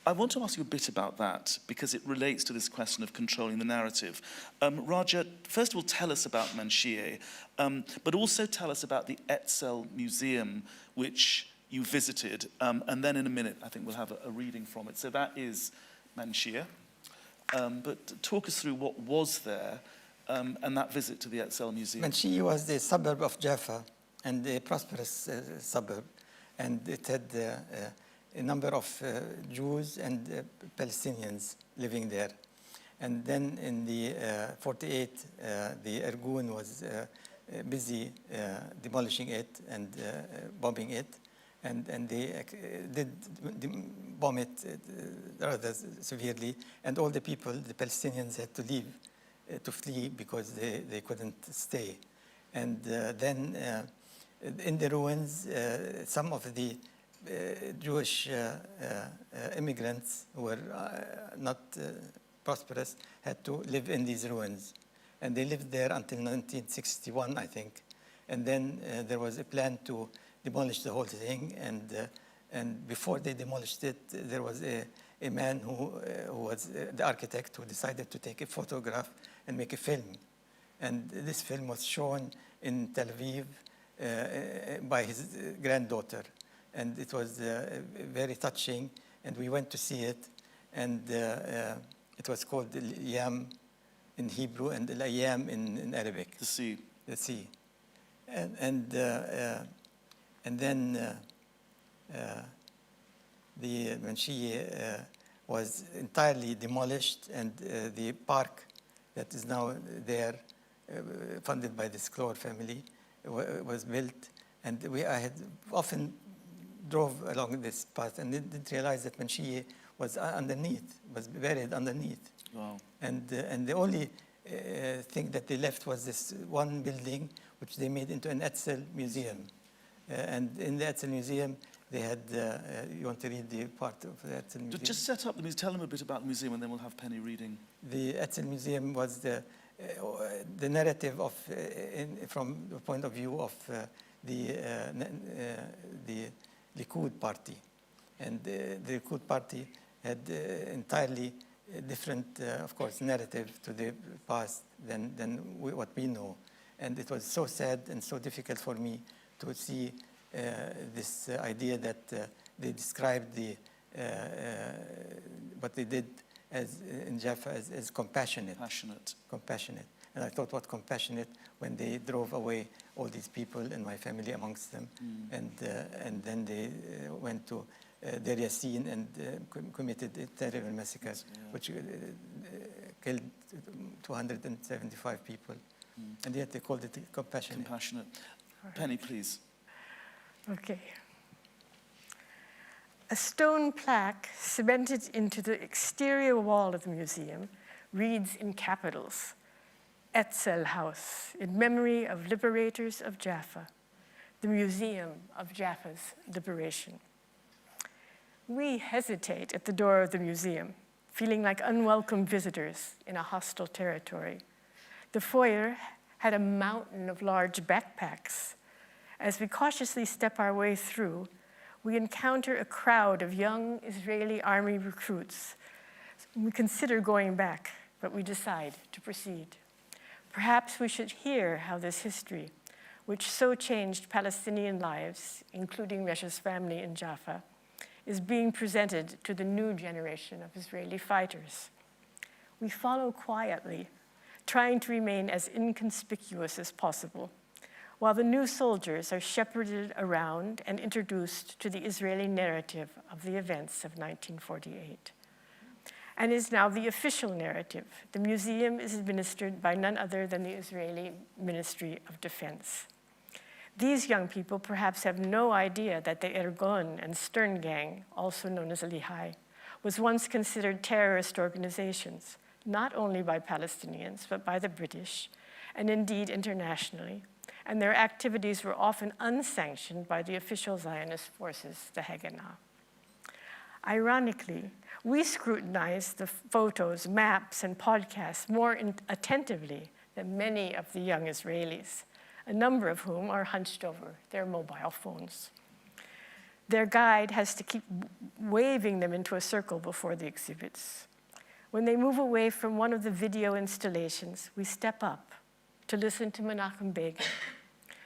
I want to ask you a bit about that, because it relates to this question of controlling the narrative. Raja, first of all, tell us about Manshia, but also tell us about the Etzel Museum, which you visited, and then in a minute, I think we'll have a reading from it. So that is Manshia. But talk us through what was there, and that visit to the Etzel Museum. Manshia was the suburb of Jaffa, and a prosperous suburb, and it had a number of Jews and Palestinians living there. And then in the 48, the Irgun was busy demolishing it and bombing it. And they did bomb it rather severely. And all the people, the Palestinians, had to leave, to flee, because they couldn't stay. And then in the ruins, some of the Jewish immigrants who were not prosperous had to live in these ruins. And they lived there until 1961, I think. And then there was a plan to demolish the whole thing. And before they demolished it, there was a man who was the architect who decided to take a photograph and make a film. And this film was shown in Tel Aviv by his granddaughter. And it was very touching, and we went to see it. And it was called the Yam in Hebrew and the Layam in Arabic. The sea. The sea. And then the Manshia was entirely demolished, and the park that is now there, funded by the Claw family, was built. And I had often drove along this path and didn't realize that Manshia was underneath, was buried underneath. Wow. And the only thing that they left was this one building, which they made into an Etzel museum. And in the Etzel museum, they had, you want to read the part of the Etzel museum? Just set up the museum, tell them a bit about the museum, and then we'll have Penny reading. The Etzel museum was the narrative of, from the point of view of the Likud party. And the Likud party had entirely different, of course, narrative to the past than what we know. And it was so sad and so difficult for me to see this idea that they described what they did in Jaffa as compassionate. Compassionate. And I thought, what compassionate when they drove away all these people and my family amongst them. And then they went to Deir Yassin and committed a terrible massacre, which killed 275 people. And yet they called it compassionate. Compassionate. Penny, please. Okay. A stone plaque cemented into the exterior wall of the museum reads in capitals, Etzel House, in memory of liberators of Jaffa, the Museum of Jaffa's Liberation. We hesitate at the door of the museum, feeling like unwelcome visitors in a hostile territory. The foyer had a mountain of large backpacks. As we cautiously step our way through, we encounter a crowd of young Israeli army recruits. We consider going back, but we decide to proceed. Perhaps we should hear how this history, which so changed Palestinian lives, including Resha's family in Jaffa, is being presented to the new generation of Israeli fighters. We follow quietly, trying to remain as inconspicuous as possible, while the new soldiers are shepherded around and introduced to the Israeli narrative of the events of 1948. And is now the official narrative. The museum is administered by none other than the Israeli Ministry of Defense. These young people perhaps have no idea that the Ergon and Stern Gang, also known as Lehigh, was once considered terrorist organizations, not only by Palestinians, but by the British, and indeed internationally. And their activities were often unsanctioned by the official Zionist forces, the Haganah. Ironically, we scrutinize the photos, maps, and podcasts more attentively than many of the young Israelis, a number of whom are hunched over their mobile phones. Their guide has to keep waving them into a circle before the exhibits. When they move away from one of the video installations, we step up to listen to Menachem Begin,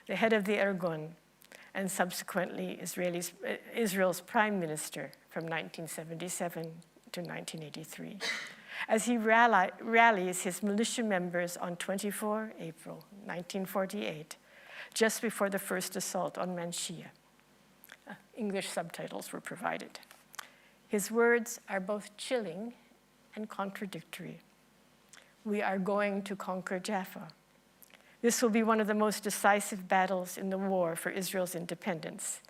the head of the Ergon, and subsequently Israel's prime minister from 1977 to 1983, as he rallies his militia members on 24 April 1948, just before the first assault on Manshia. English subtitles were provided. His words are both chilling and contradictory. We are going to conquer Jaffa. This will be one of the most decisive battles in the war for Israel's independence.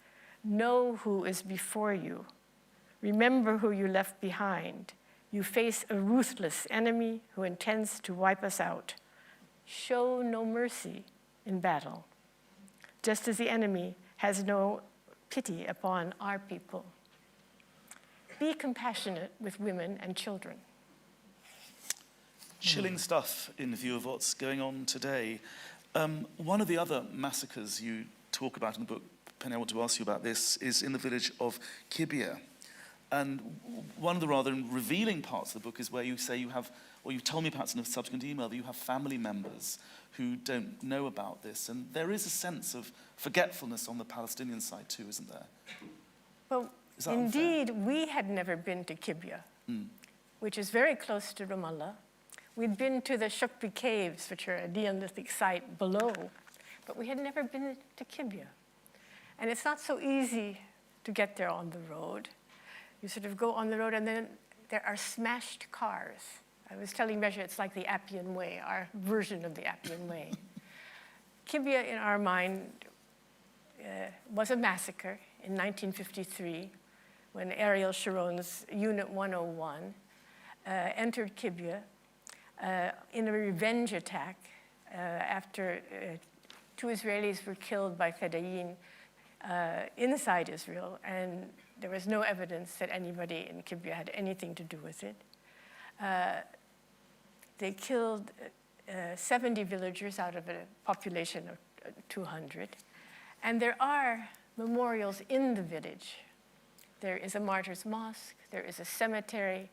Know who is before you. Remember who you left behind. You face a ruthless enemy who intends to wipe us out. Show no mercy in battle, just as the enemy has no pity upon our people. Be compassionate with women and children. Chilling stuff in view of what's going on today. One of the other massacres you talk about in the book, Penny, I want to ask you about this, is in the village of Kibbutz. And one of the rather revealing parts of the book is where you say you have, or you told me perhaps in a subsequent email, that you have family members who don't know about this. And there is a sense of forgetfulness on the Palestinian side too, isn't there? Well, indeed, we had never been to Kibbutz, which is very close to Ramallah. We'd been to the Shukbi Caves, which are a Neolithic site below, but we had never been to Kibbutz. And it's not so easy to get there on the road. You sort of go on the road, and then there are smashed cars. I was telling Resha, it's like the Appian Way, our version of the Appian Way. Kibbutz, in our mind, was a massacre. in 1953 when Ariel Sharon's Unit 101 entered Kibbutz in a revenge attack after 2 Israelis were killed by Fedayeen inside Israel, and there was no evidence that anybody in Kibbutz had anything to do with it. They killed 70 villagers out of a population of 200. And there are memorials in the village. There is a martyr's mosque, there is a cemetery,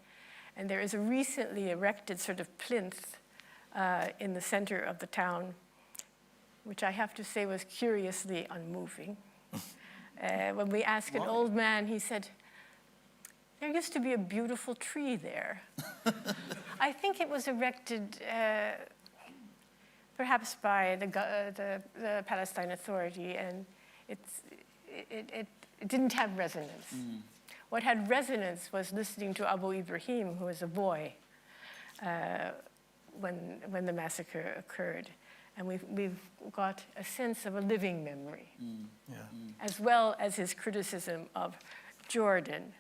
and there is a recently erected sort of plinth in the center of the town, which I have to say was curiously unmoving. When we asked an old man, he said, "There used to be a beautiful tree there." I think it was erected perhaps by the Palestine Authority, and it didn't have resonance. What had resonance was listening to Abu Ibrahim, who was a boy when the massacre occurred. And we've got a sense of a living memory, as well as his criticism of Jordan,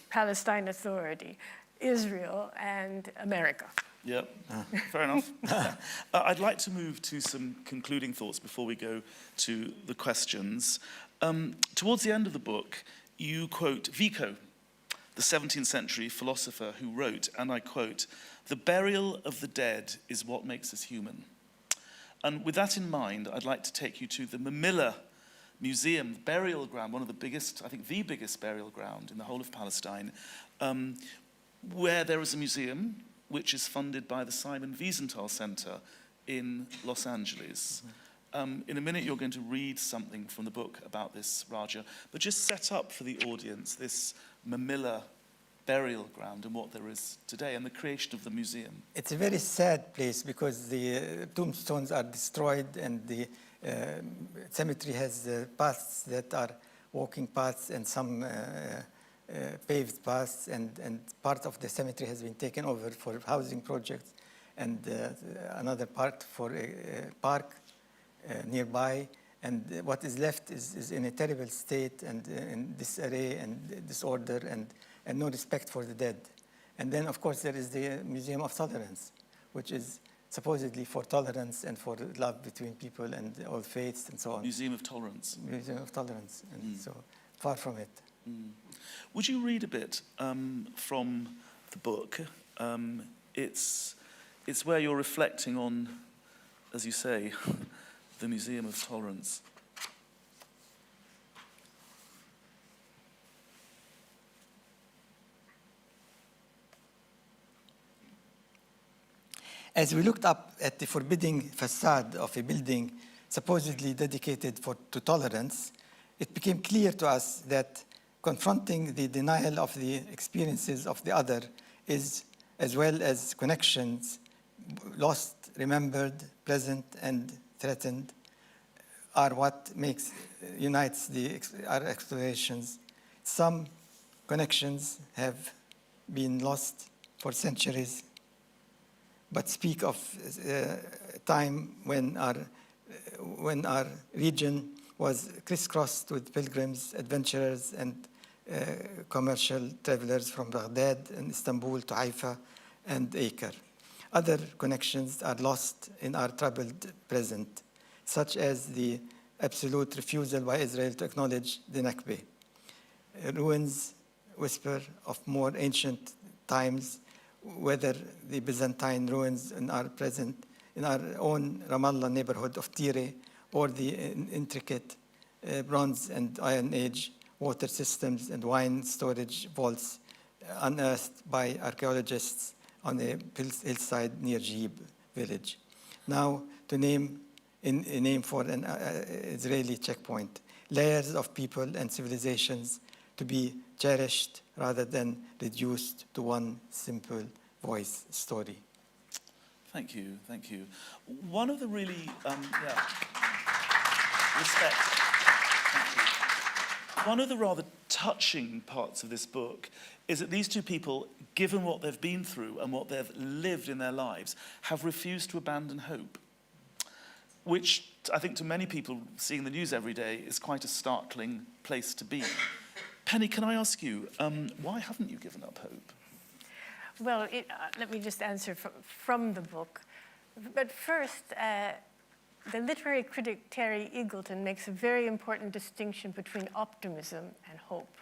Palestine Authority, Israel, and America. Yep, fair enough. I'd like to move to some concluding thoughts before we go to the questions. Towards the end of the book, you quote Vico, the 17th century philosopher who wrote, and I quote, "The burial of the dead is what makes us human." And with that in mind, I'd like to take you to the Mamilla Museum, burial ground, one of the biggest, I think the biggest burial ground in the whole of Palestine, where there is a museum which is funded by the Simon Wiesenthal Center in Los Angeles. In a minute, you're going to read something from the book about this, Raja, but just set up for the audience this Mamilla burial ground and what there is today and the creation of the museum. It's a very sad place because the tombstones are destroyed and the cemetery has paths that are walking paths and some paved paths, and part of the cemetery has been taken over for housing projects, and another part for a park nearby. And what is left is in a terrible state and in disarray and disorder and no respect for the dead. And then, of course, there is the Museum of Tolerance, which is supposedly for tolerance and for love between people and all faiths and so on. Museum of Tolerance. Museum of Tolerance, and so far from it. Would you read a bit from the book? It's where you're reflecting on, as you say, the Museum of Tolerance. As we looked up at the forbidding facade of a building supposedly dedicated to tolerance, it became clear to us that confronting the denial of the experiences of the other is, as well as connections, lost, remembered, present, and threatened, are what unites our explorations. Some connections have been lost for centuries, but speak of a time when our region was crisscrossed with pilgrims, adventurers, and commercial travelers from Baghdad and Istanbul to Haifa and Acre. Other connections are lost in our troubled present, such as the absolute refusal by Israel to acknowledge the Nakba. Ruins whisper of more ancient times, whether the Byzantine ruins in our own Ramallah neighborhood of Tire, or the intricate Bronze and Iron Age water systems and wine storage vaults unearthed by archaeologists on a hillside near Jib village. Now, to name a name for an Israeli checkpoint, layers of people and civilizations to be cherished rather than reduced to one simple voice story. Thank you, thank you. One of the really, respect. Thank you. One of the rather touching parts of this book is that these two people, given what they've been through and what they've lived in their lives, have refused to abandon hope, which I think to many people seeing the news every day, is quite a startling place to be. Penny, can I ask you, why haven't you given up hope? Well, let me just answer from the book. But first, the literary critic Terry Eagleton makes a very important distinction between optimism and hope.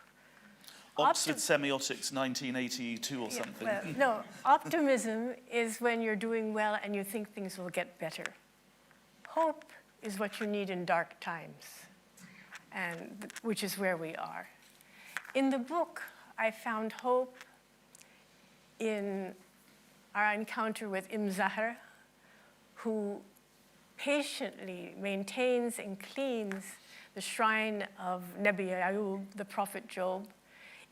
Oxford Semiotics, 1982 or something. Well, no, optimism is when you're doing well and you think things will get better. Hope is what you need in dark times, and which is where we are. In the book, I found hope in our encounter with Zahr, who patiently maintains and cleans the shrine of Nabi Ayub, the prophet Job,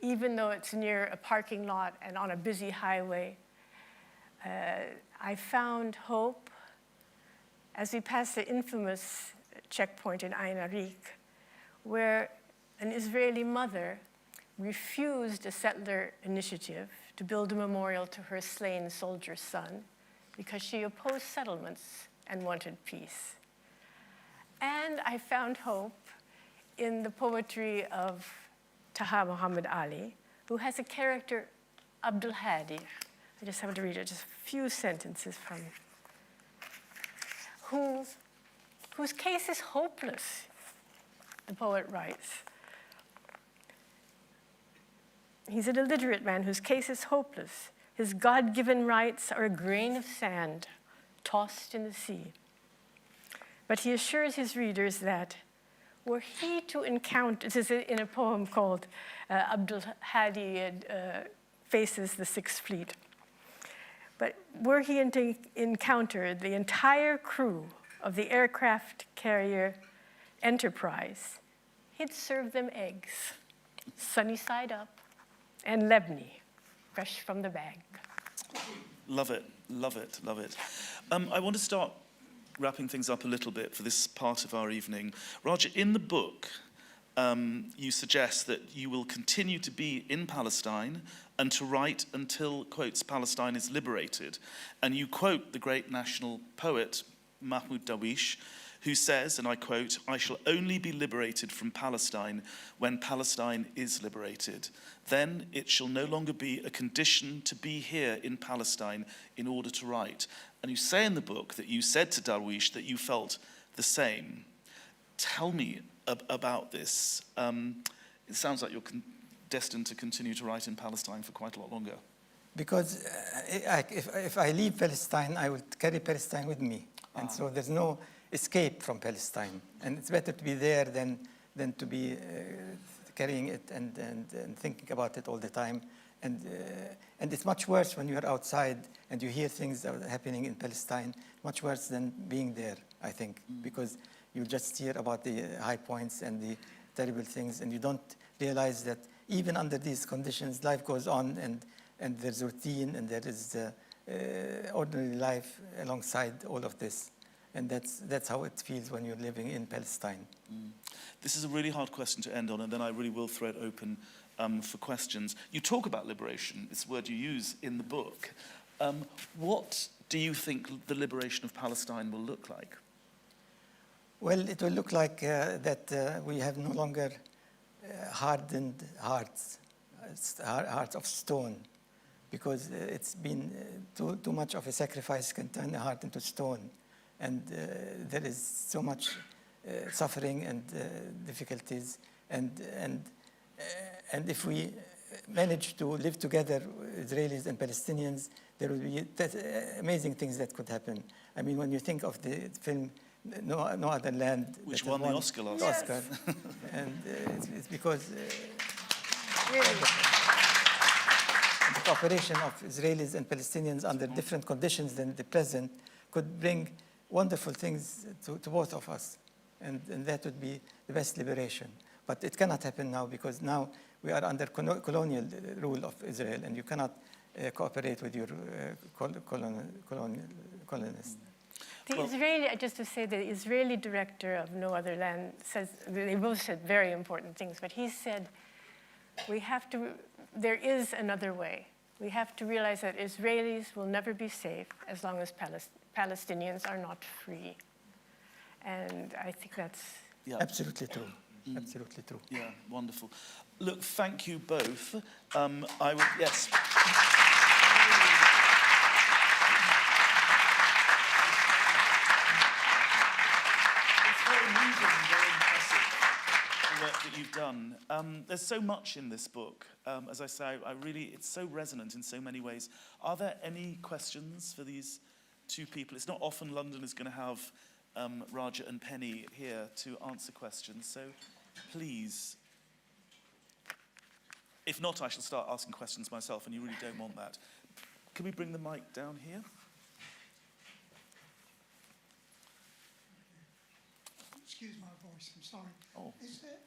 even though it's near a parking lot and on a busy highway. I found hope as we passed the infamous checkpoint in Ain Arik, where an Israeli mother refused a settler initiative to build a memorial to her slain soldier son because she opposed settlements and wanted peace. And I found hope in the poetry of Taha Muhammad Ali, who has a character, Abdul Hadi. I just have to read it, just a few sentences from whose case is hopeless, the poet writes. He's an illiterate man whose case is hopeless. His God-given rights are a grain of sand tossed in the sea. But he assures his readers that were he to encounter, this is in a poem called Abdul Hadi Faces the Sixth Fleet. But were he to encounter the entire crew of the aircraft carrier Enterprise, he'd serve them eggs, sunny side up, and lebni, fresh from the bag. Love it, love it, love it. I want to start wrapping things up a little bit for this part of our evening. Raja, in the book, you suggest that you will continue to be in Palestine and to write until, quotes, Palestine is liberated. And you quote the great national poet, Mahmoud Darwish, who says, and I quote, "I shall only be liberated from Palestine when Palestine is liberated. Then it shall no longer be a condition to be here in Palestine in order to write." And you say in the book that you said to Darwish that you felt the same. Tell me about this. It sounds like you're destined to continue to write in Palestine for quite a lot longer. Because if I leave Palestine, I will carry Palestine with me. And so there's no escape from Palestine. And it's better to be there than to be carrying it and thinking about it all the time. And it's much worse when you're outside and you hear things that are happening in Palestine, much worse than being there, I think, because you just hear about the high points and the terrible things, and you don't realize that even under these conditions, life goes on, and there's routine, and there is ordinary life alongside all of this. And that's how it feels when you're living in Palestine. This is a really hard question to end on, and then I really will throw it open for questions. You talk about liberation, it's a word you use in the book. What do you think the liberation of Palestine will look like? Well, it will look like that we have no longer hardened hearts, hearts of stone, because it's been too much of a sacrifice can turn a heart into stone. And there is so much suffering and difficulties. And if we manage to live together, Israelis and Palestinians, there will be amazing things that could happen. I mean, when you think of the film No Other Land, which won the Oscar last Oscar, and it's because Really? the cooperation of Israelis and Palestinians under different conditions than the present could bring wonderful things to both of us, and that would be the best liberation. But it cannot happen now, because now we are under colonial rule of Israel, and you cannot cooperate with your colonists. The Israeli, just to say, the Israeli director of No Other Land says, they both said very important things, but he said, there is another way. We have to realize that Israelis will never be safe as long as Palestinians are not free. And I think that's... Yeah. Absolutely true. Absolutely true. Yeah, wonderful. Look, thank you both. I would, yes. It's very moving and very impressive, the work that you've done. There's so much in this book. As I say, it's so resonant in so many ways. Are there any questions for these two people? It's not often London is going to have Raja and Penny here to answer questions, so please. If not, I shall start asking questions myself, and you really don't want that. Can we bring the mic down here? Excuse my voice, I'm sorry. Oh. Is there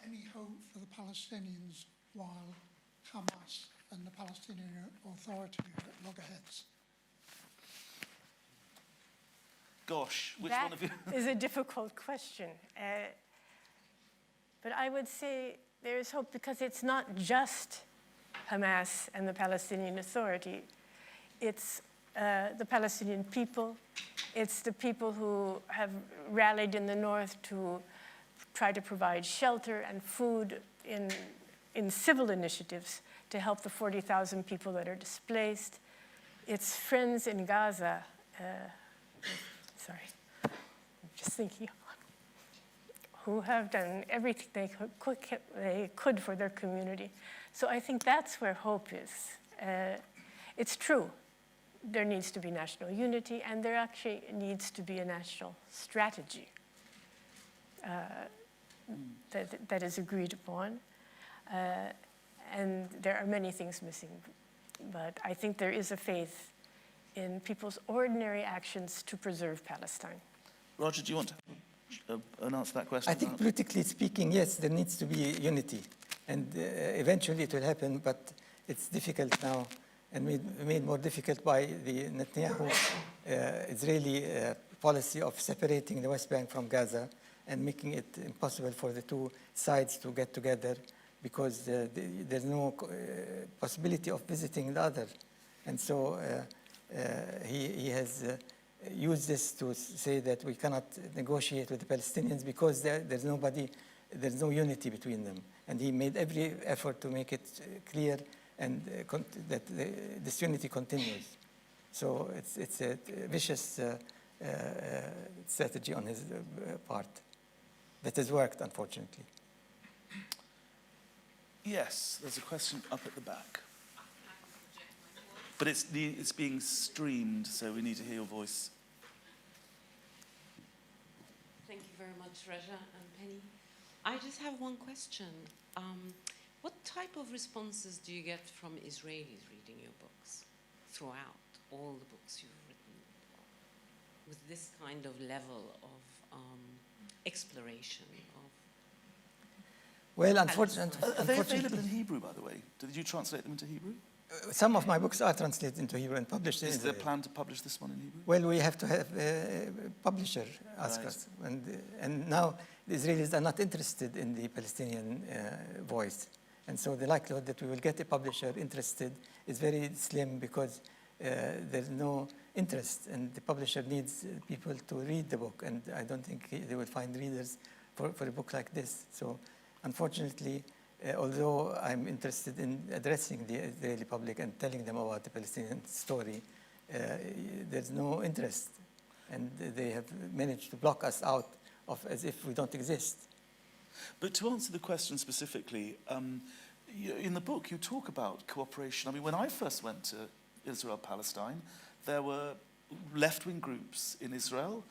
any hope for the Palestinians while Hamas and the Palestinian Authority are at loggerheads? Gosh, which That one of you? is a difficult question. But I would say there is hope because it's not just Hamas and the Palestinian Authority. It's the Palestinian people. It's the people who have rallied in the north to try to provide shelter and food in civil initiatives to help the 40,000 people that are displaced. It's friends in Gaza. Sorry, I'm just thinking, who have done everything they could for their community. So I think that's where hope is. It's true, there needs to be national unity, and there actually needs to be a national strategy that is agreed upon. And there are many things missing, but I think there is a faith in people's ordinary actions to preserve Palestine. Roger, do you want to answer that question? I think politically speaking, yes, there needs to be unity. And eventually it will happen, but it's difficult now and made more difficult by the Netanyahu Israeli policy of separating the West Bank from Gaza and making it impossible for the two sides to get together because there's no possibility of visiting the other. And so he has used this to say that we cannot negotiate with the Palestinians because there's no unity between them. And he made every effort to make it clear and that this unity continues. So it's a vicious strategy on his part that has worked, unfortunately. Yes, there's a question up at the back. But it's being streamed, so we need to hear your voice. Thank you very much, Raja and Penny. I just have one question. What type of responses do you get from Israelis reading your books throughout all the books you've written with this kind of level of exploration of? Well, unfortunately, Are they available in Hebrew, by the way? Did you translate them into Hebrew? some of my books are translated into Hebrew and published in Is there a Israel. plan to publish this one in Hebrew? Well, we have to have a publisher ask us. And now the Israelis are not interested in the Palestinian voice. And so the likelihood that we will get a publisher interested is very slim because there's no interest. And the publisher needs people to read the book. And I don't think they will find readers for a book like this. So unfortunately, although I'm interested in addressing the Israeli public and telling them about the Palestinian story, there's no interest. And they have managed to block us out of as if we don't exist. But to answer the question specifically, in the book you talk about cooperation. I mean, when I first went to Israel, Palestine, there were left-wing groups in Israel,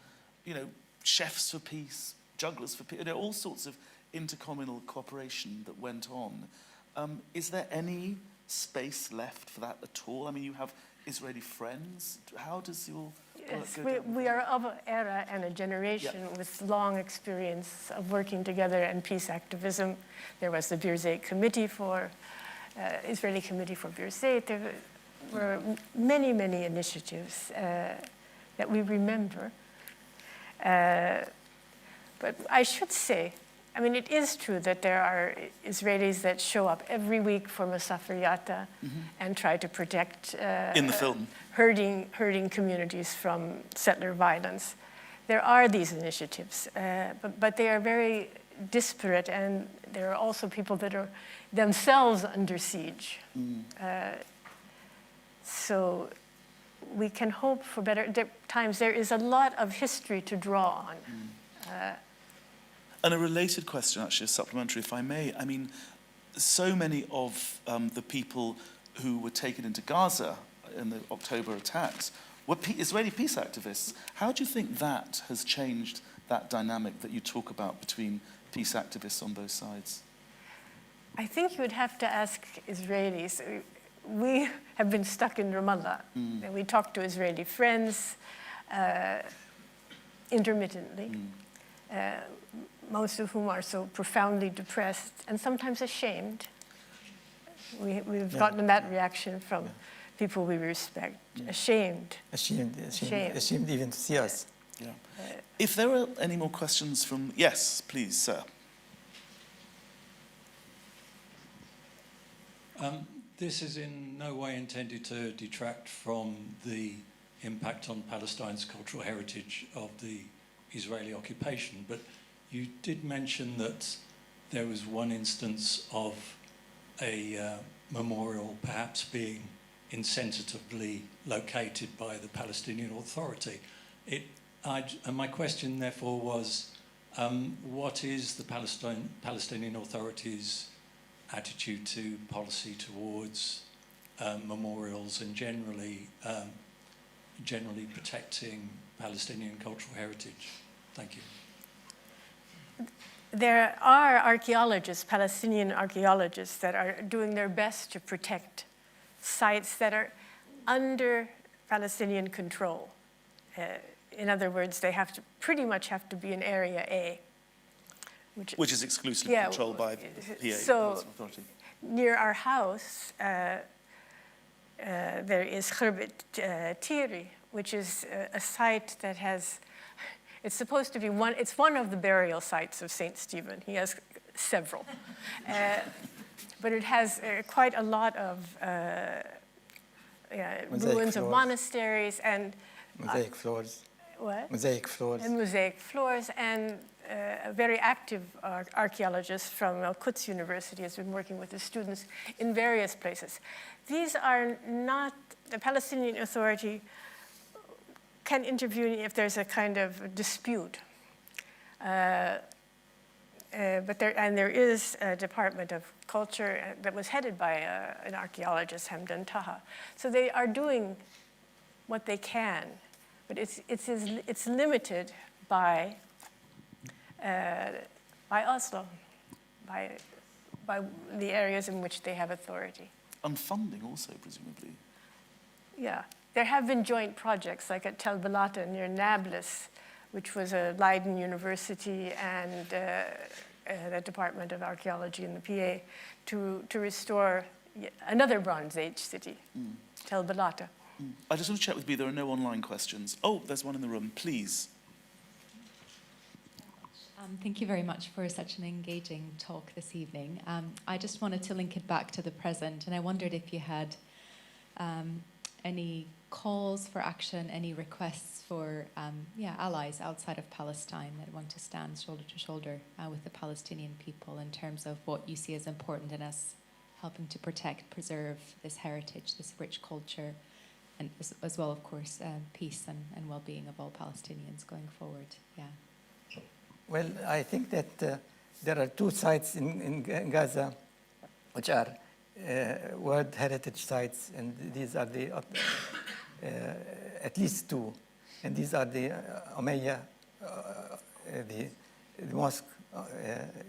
you know, chefs for peace, jugglers for peace, you know, all sorts of intercommunal cooperation that went on. Is there any space left for that at all? I mean, you have Israeli friends. How does your Yes, we are of an era and a generation with long experience of working together in peace activism. There was the Birzeit Committee for, Israeli Committee for Birzeit. There were many, many initiatives that we remember. But I should say, I mean, it is true that there are Israelis that show up every week for Masafer Yatta and try to protect in the film hurting communities from settler violence. there are these initiatives, but they are very disparate, and there are also people that are themselves under siege. So we can hope for better times. There is a lot of history to draw on. And a related question, actually, a supplementary, if I may. I mean, so many of the people who were taken into Gaza in the October attacks were Israeli peace activists. How do you think that has changed that dynamic that you talk about between peace activists on both sides? I think you would have to ask Israelis. We have been stuck in Ramallah, and we talk to Israeli friends intermittently, most of whom are so profoundly depressed and sometimes ashamed. We've gotten that reaction from people we respect. Ashamed Ashamed even to see us. Yeah. If there are any more questions from... Yes, please, sir. This is in no way intended to detract from the impact on Palestine's cultural heritage of the Israeli occupation, but you did mention that there was one instance of a memorial perhaps being insensitively located by the Palestinian Authority. And my question therefore was, what is the Palestinian Authority's attitude to policy towards memorials and generally protecting Palestinian cultural heritage? Thank you. There are archaeologists, Palestinian archaeologists, that are doing their best to protect sites that are under Palestinian control. In other words, they pretty much have to be in Area A. Which is exclusively controlled by the PA. So Authority. near our house, there is Khirbet Tiri, which is a site that has, it's supposed to be it's one of the burial sites of St. Stephen. He has several. But it has quite a lot of ruins of monasteries and Mosaic floors. What? Mosaic floors. And mosaic floors, and a very active archaeologist from Al-Quds University has been working with the students in various places. These are not, the Palestinian Authority can intervene if there's a kind of dispute. But there is a Department of Culture that was headed by an archaeologist, Hamdan Taha. So they are doing what they can, but it's limited by Oslo, by the areas in which they have authority. And funding also, presumably. Yeah, there have been joint projects, like at Tel Balata near Nablus, which was a Leiden University and the Department of Archaeology in the PA, to restore another Bronze Age city, Tel Balata. I just want to check with you, there are no online questions. Oh, there's one in the room, please. Thank you very much for such an engaging talk this evening. I just wanted to link it back to the present, and I wondered if you had any calls for action, any requests for allies outside of Palestine that want to stand shoulder to shoulder with the Palestinian people in terms of what you see as important in us helping to protect, preserve this heritage, this rich culture, and as well, of course, peace and well-being of all Palestinians going forward. Yeah. Well, I think that there are two sites in Gaza which are World Heritage Sites, and these are the, at least two, and these are the Umayyad, the mosque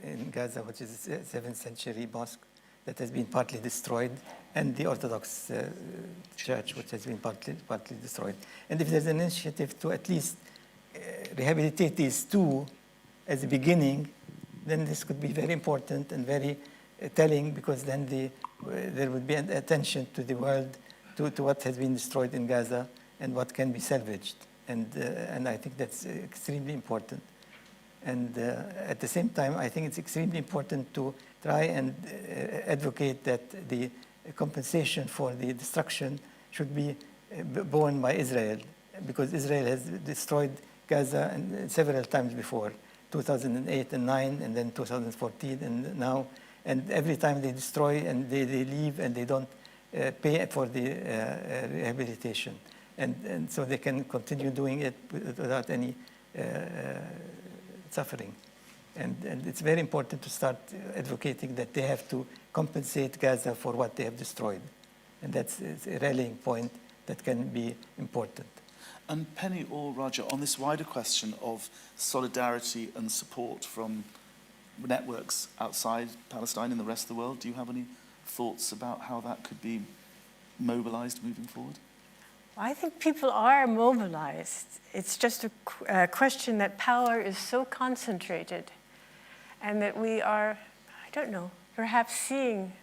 in Gaza, which is a 7th century mosque that has been partly destroyed, and the Orthodox church, which has been partly destroyed. And if there's an initiative to at least rehabilitate these two as a beginning, then this could be very important and very telling, because then there would be an attention to the world, to what has been destroyed in Gaza and what can be salvaged. And I think that's extremely important. And at the same time, I think it's extremely important to try and advocate that the compensation for the destruction should be borne by Israel, because Israel has destroyed Gaza and several times before, 2008 and 9, and then 2014 and now. And every time they destroy and they leave and they don't pay for the rehabilitation. And so they can continue doing it without any suffering. And it's very important to start advocating that they have to compensate Gaza for what they have destroyed. And that's a rallying point that can be important. And Penny or Raja, on this wider question of solidarity and support from networks outside Palestine and the rest of the world, do you have any thoughts about how that could be mobilized moving forward? I think people are mobilized. It's just a question that power is so concentrated and that we are, I don't know, perhaps seeing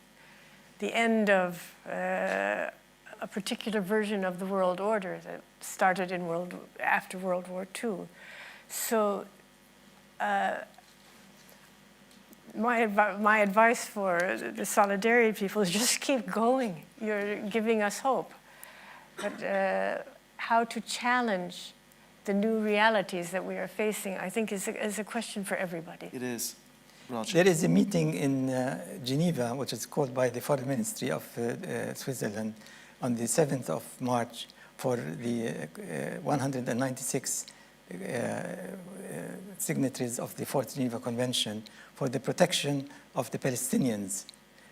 the end of a particular version of the world order that started in after World War II. So my advice for the solidarity people is just keep going. You're giving us hope. But how to challenge the new realities that we are facing, I think is a question for everybody. It is. Raja. There is a meeting in Geneva, which is called by the Foreign Ministry of Switzerland, on the 7th of March for the 196 signatories of the Fourth Geneva Convention for the protection of the Palestinians.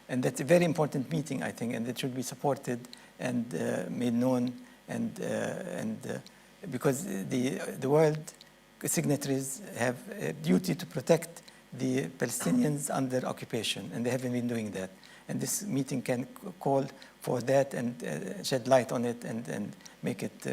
And that's a very important meeting, I think, and it should be supported and made known, and because the world signatories have a duty to protect the Palestinians under occupation, and they haven't been doing that. And this meeting can call for that and shed light on it and make it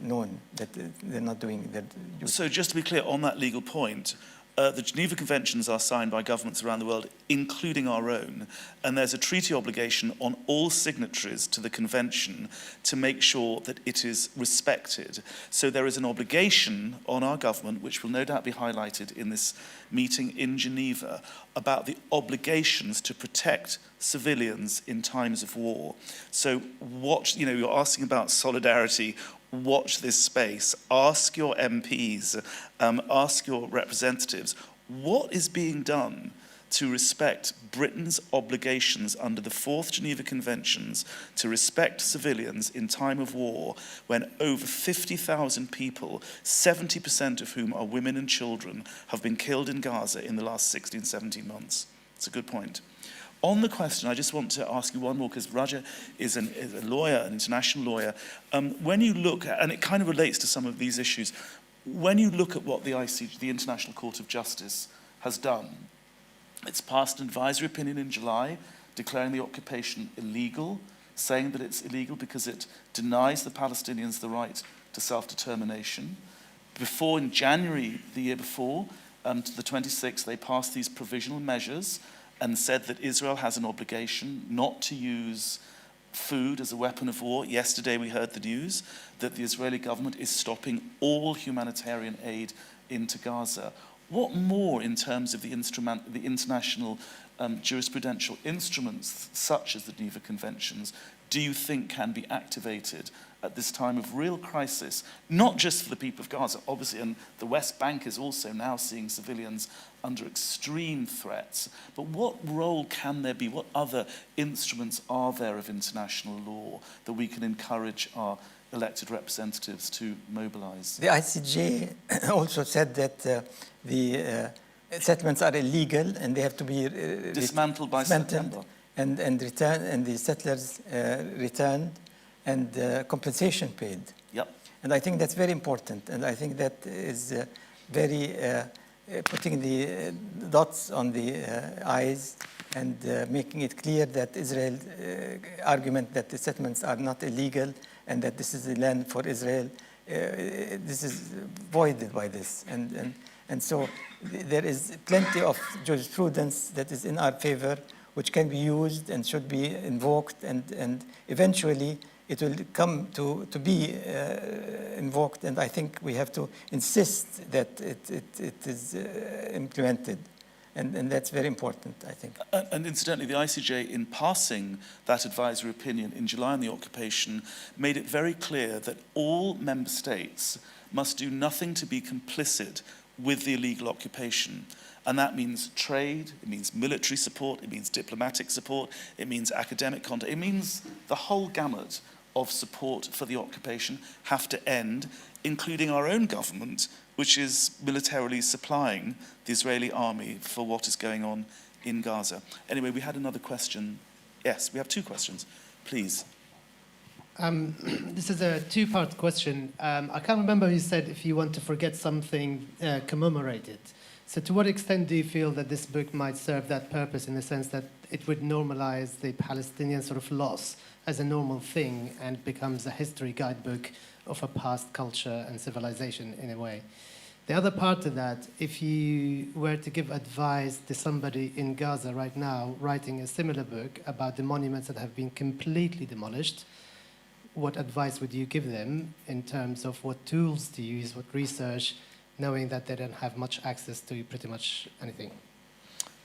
known that they're not doing their duty. So just to be clear on that legal point, the Geneva Conventions are signed by governments around the world, including our own, and there's a treaty obligation on all signatories to the convention to make sure that it is respected. So there is an obligation on our government, which will no doubt be highlighted in this meeting in Geneva, about the obligations to protect civilians in times of war. So watch, you're asking about solidarity. Watch this space, ask your MPs, ask your representatives, what is being done to respect Britain's obligations under the Fourth Geneva Conventions to respect civilians in time of war when over 50,000 people, 70% of whom are women and children, have been killed in Gaza in the last 16, 17 months? It's a good point. On the question, I just want to ask you one more, because Raja is a lawyer, an international lawyer. When you look at, and it kind of relates to some of these issues, when you look at what the ICJ, the International Court of Justice, has done, it's passed an advisory opinion in July declaring the occupation illegal, saying that it's illegal because it denies the Palestinians the right to self-determination. Before, in January the year before, the 26th, they passed these provisional measures and said that Israel has an obligation not to use food as a weapon of war. Yesterday we heard the news that the Israeli government is stopping all humanitarian aid into Gaza. What more in terms of the international jurisprudential instruments, such as the Geneva Conventions, do you think can be activated at this time of real crisis, not just for the people of Gaza, obviously, and the West Bank is also now seeing civilians under extreme threats, but what role can there be, what other instruments are there of international law that we can encourage our elected representatives to mobilize? The ICJ also said that the settlements are illegal and they have to be dismantled by September. And returned, and the settlers returned, and compensation paid. Yep. And I think that's very important, and I think that is very putting the dots on the I's and making it clear that Israel's argument that the settlements are not illegal and that this is the land for Israel, this is voided by this. And so there is plenty of jurisprudence that is in our favor, which can be used and should be invoked, and eventually it will come to be invoked, and I think we have to insist that it is implemented. And that's very important, I think. And incidentally, the ICJ, in passing that advisory opinion in July on the occupation, made it very clear that all member states must do nothing to be complicit with the illegal occupation. And that means trade, it means military support, it means diplomatic support, it means academic contact, it means the whole gamut of support for the occupation have to end, including our own government, which is militarily supplying the Israeli army for what is going on in Gaza. Anyway, we had another question. Yes, we have two questions. Please. This is a two-part question. I can't remember you said if you want to forget something, commemorate it. So to what extent do you feel that this book might serve that purpose, in the sense that it would normalize the Palestinian sort of loss as a normal thing and becomes a history guidebook of a past culture and civilization in a way? The other part of that, if you were to give advice to somebody in Gaza right now writing a similar book about the monuments that have been completely demolished, what advice would you give them in terms of what tools to use, what research, knowing that they don't have much access to pretty much anything?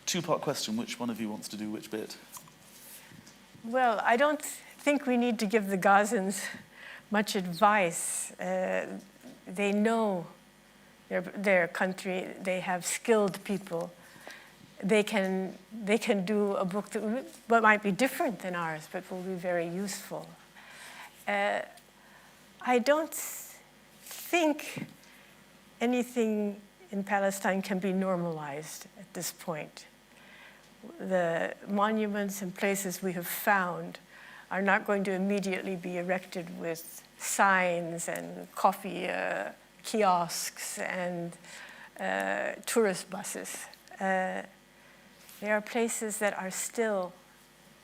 Two-part question. Which one of you wants to do which bit? Well, I don't think we need to give the Gazans much advice. They know their country. They have skilled people. They can do a book that might be different than ours, but will be very useful. I don't think anything in Palestine can be normalized at this point. The monuments and places we have found are not going to immediately be erected with signs and coffee kiosks and tourist buses. There are places that are still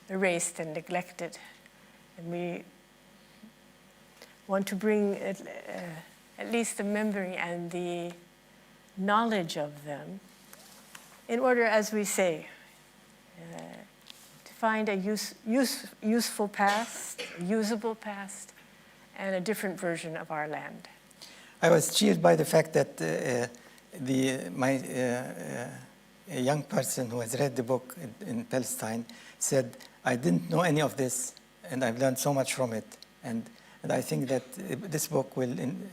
erased and neglected, and we want to bring at least the memory and the knowledge of them in order, as we say, to find a useful past, a usable past, and a different version of our land. I was cheered by the fact that a young person who has read the book in Palestine said, I didn't know any of this, and I've learned so much from it. And I think that this book will, in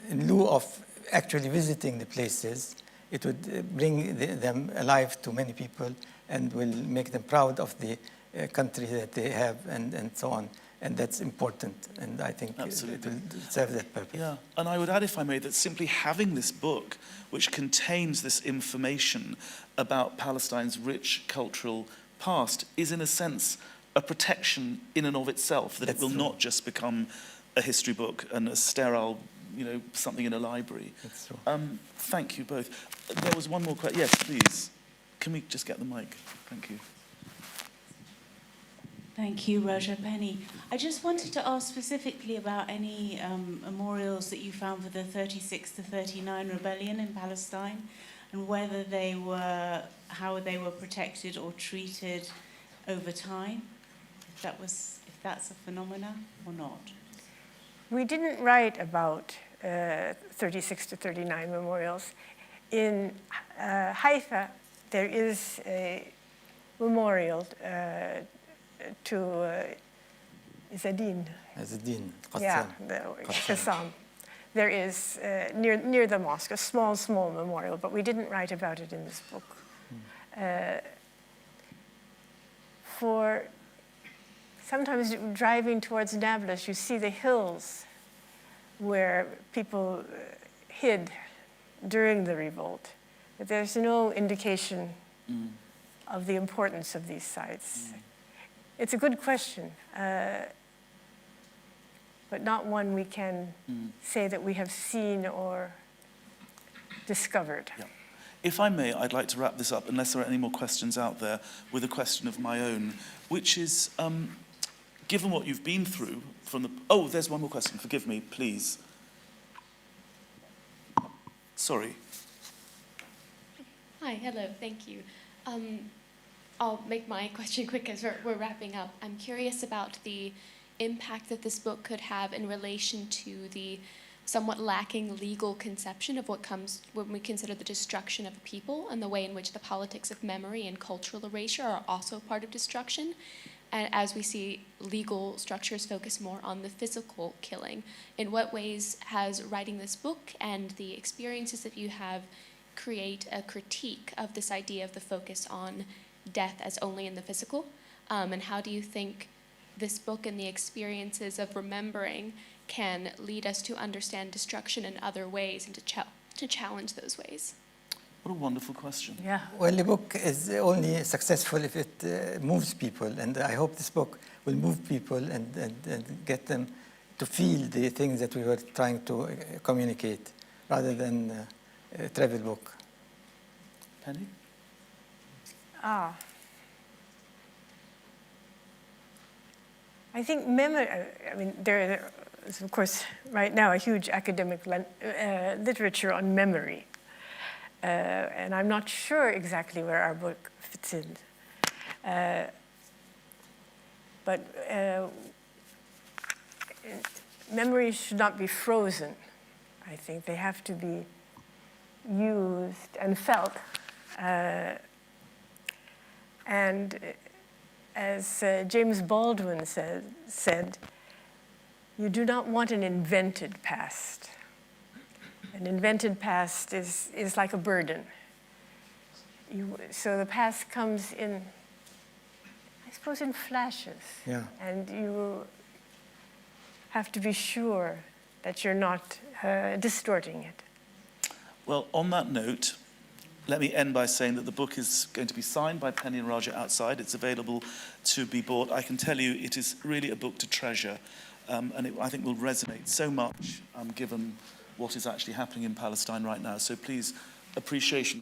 lieu of actually visiting the places, it would bring them alive to many people and will make them proud of the country that they have and so on. And that's important, and I think it will serve that purpose. Yeah, and I would add, if I may, that simply having this book, which contains this information about Palestine's rich cultural past, is in a sense a protection in and of itself, that it will not just become a history book and a sterile, something in a library. That's true. Thank you both. There was one more question. Yes, please. Can we just get the mic? Thank you. Thank you, Raja. Penny. I just wanted to ask specifically about any memorials that you found for the 36 to 39 rebellion in Palestine, and whether how they were protected or treated over time, if that's a phenomena or not. We didn't write about 36 to 39 memorials. In Haifa, there is a memorial to Izzadin. Izzadin, Qassam. Yeah, Qassam. There is near the mosque, a small memorial, but we didn't write about it in this book. For sometimes driving towards Nablus, you see the hills where people hid during the revolt, but there's no indication of the importance of these sites. It's a good question, but not one we can say that we have seen or discovered. Yeah. If I may, I'd like to wrap this up, unless there are any more questions out there, with a question of my own, which is, given what you've been through from the... Oh, there's one more question. Forgive me, please. Sorry. Hi, hello, thank you. I'll make my question quick as we're wrapping up. I'm curious about the impact that this book could have in relation to the somewhat lacking legal conception of what comes when we consider the destruction of a people and the way in which the politics of memory and cultural erasure are also part of destruction. And as we see legal structures focus more on the physical killing, in what ways has writing this book and the experiences that you have create a critique of this idea of the focus on death as only in the physical? And how do you think this book and the experiences of remembering can lead us to understand destruction in other ways and to challenge those ways? What a wonderful question. Yeah. Well, the book is only successful if it moves people, and I hope this book will move people and get them to feel the things that we were trying to communicate, rather than a travel book. Penny? I think memory, I mean, there is, of course, right now a huge academic literature on memory. And I'm not sure exactly where our book fits in. But memories should not be frozen. I think they have to be used and felt. And as James Baldwin said, you do not want an invented past. An invented past is like a burden. So the past comes in, I suppose, in flashes. Yeah. And you have to be sure that you're not distorting it. Well, on that note, let me end by saying that the book is going to be signed by Penny and Raja outside. It's available to be bought. I can tell you it is really a book to treasure, and I think will resonate so much given what is actually happening in Palestine right now. So please, appreciation.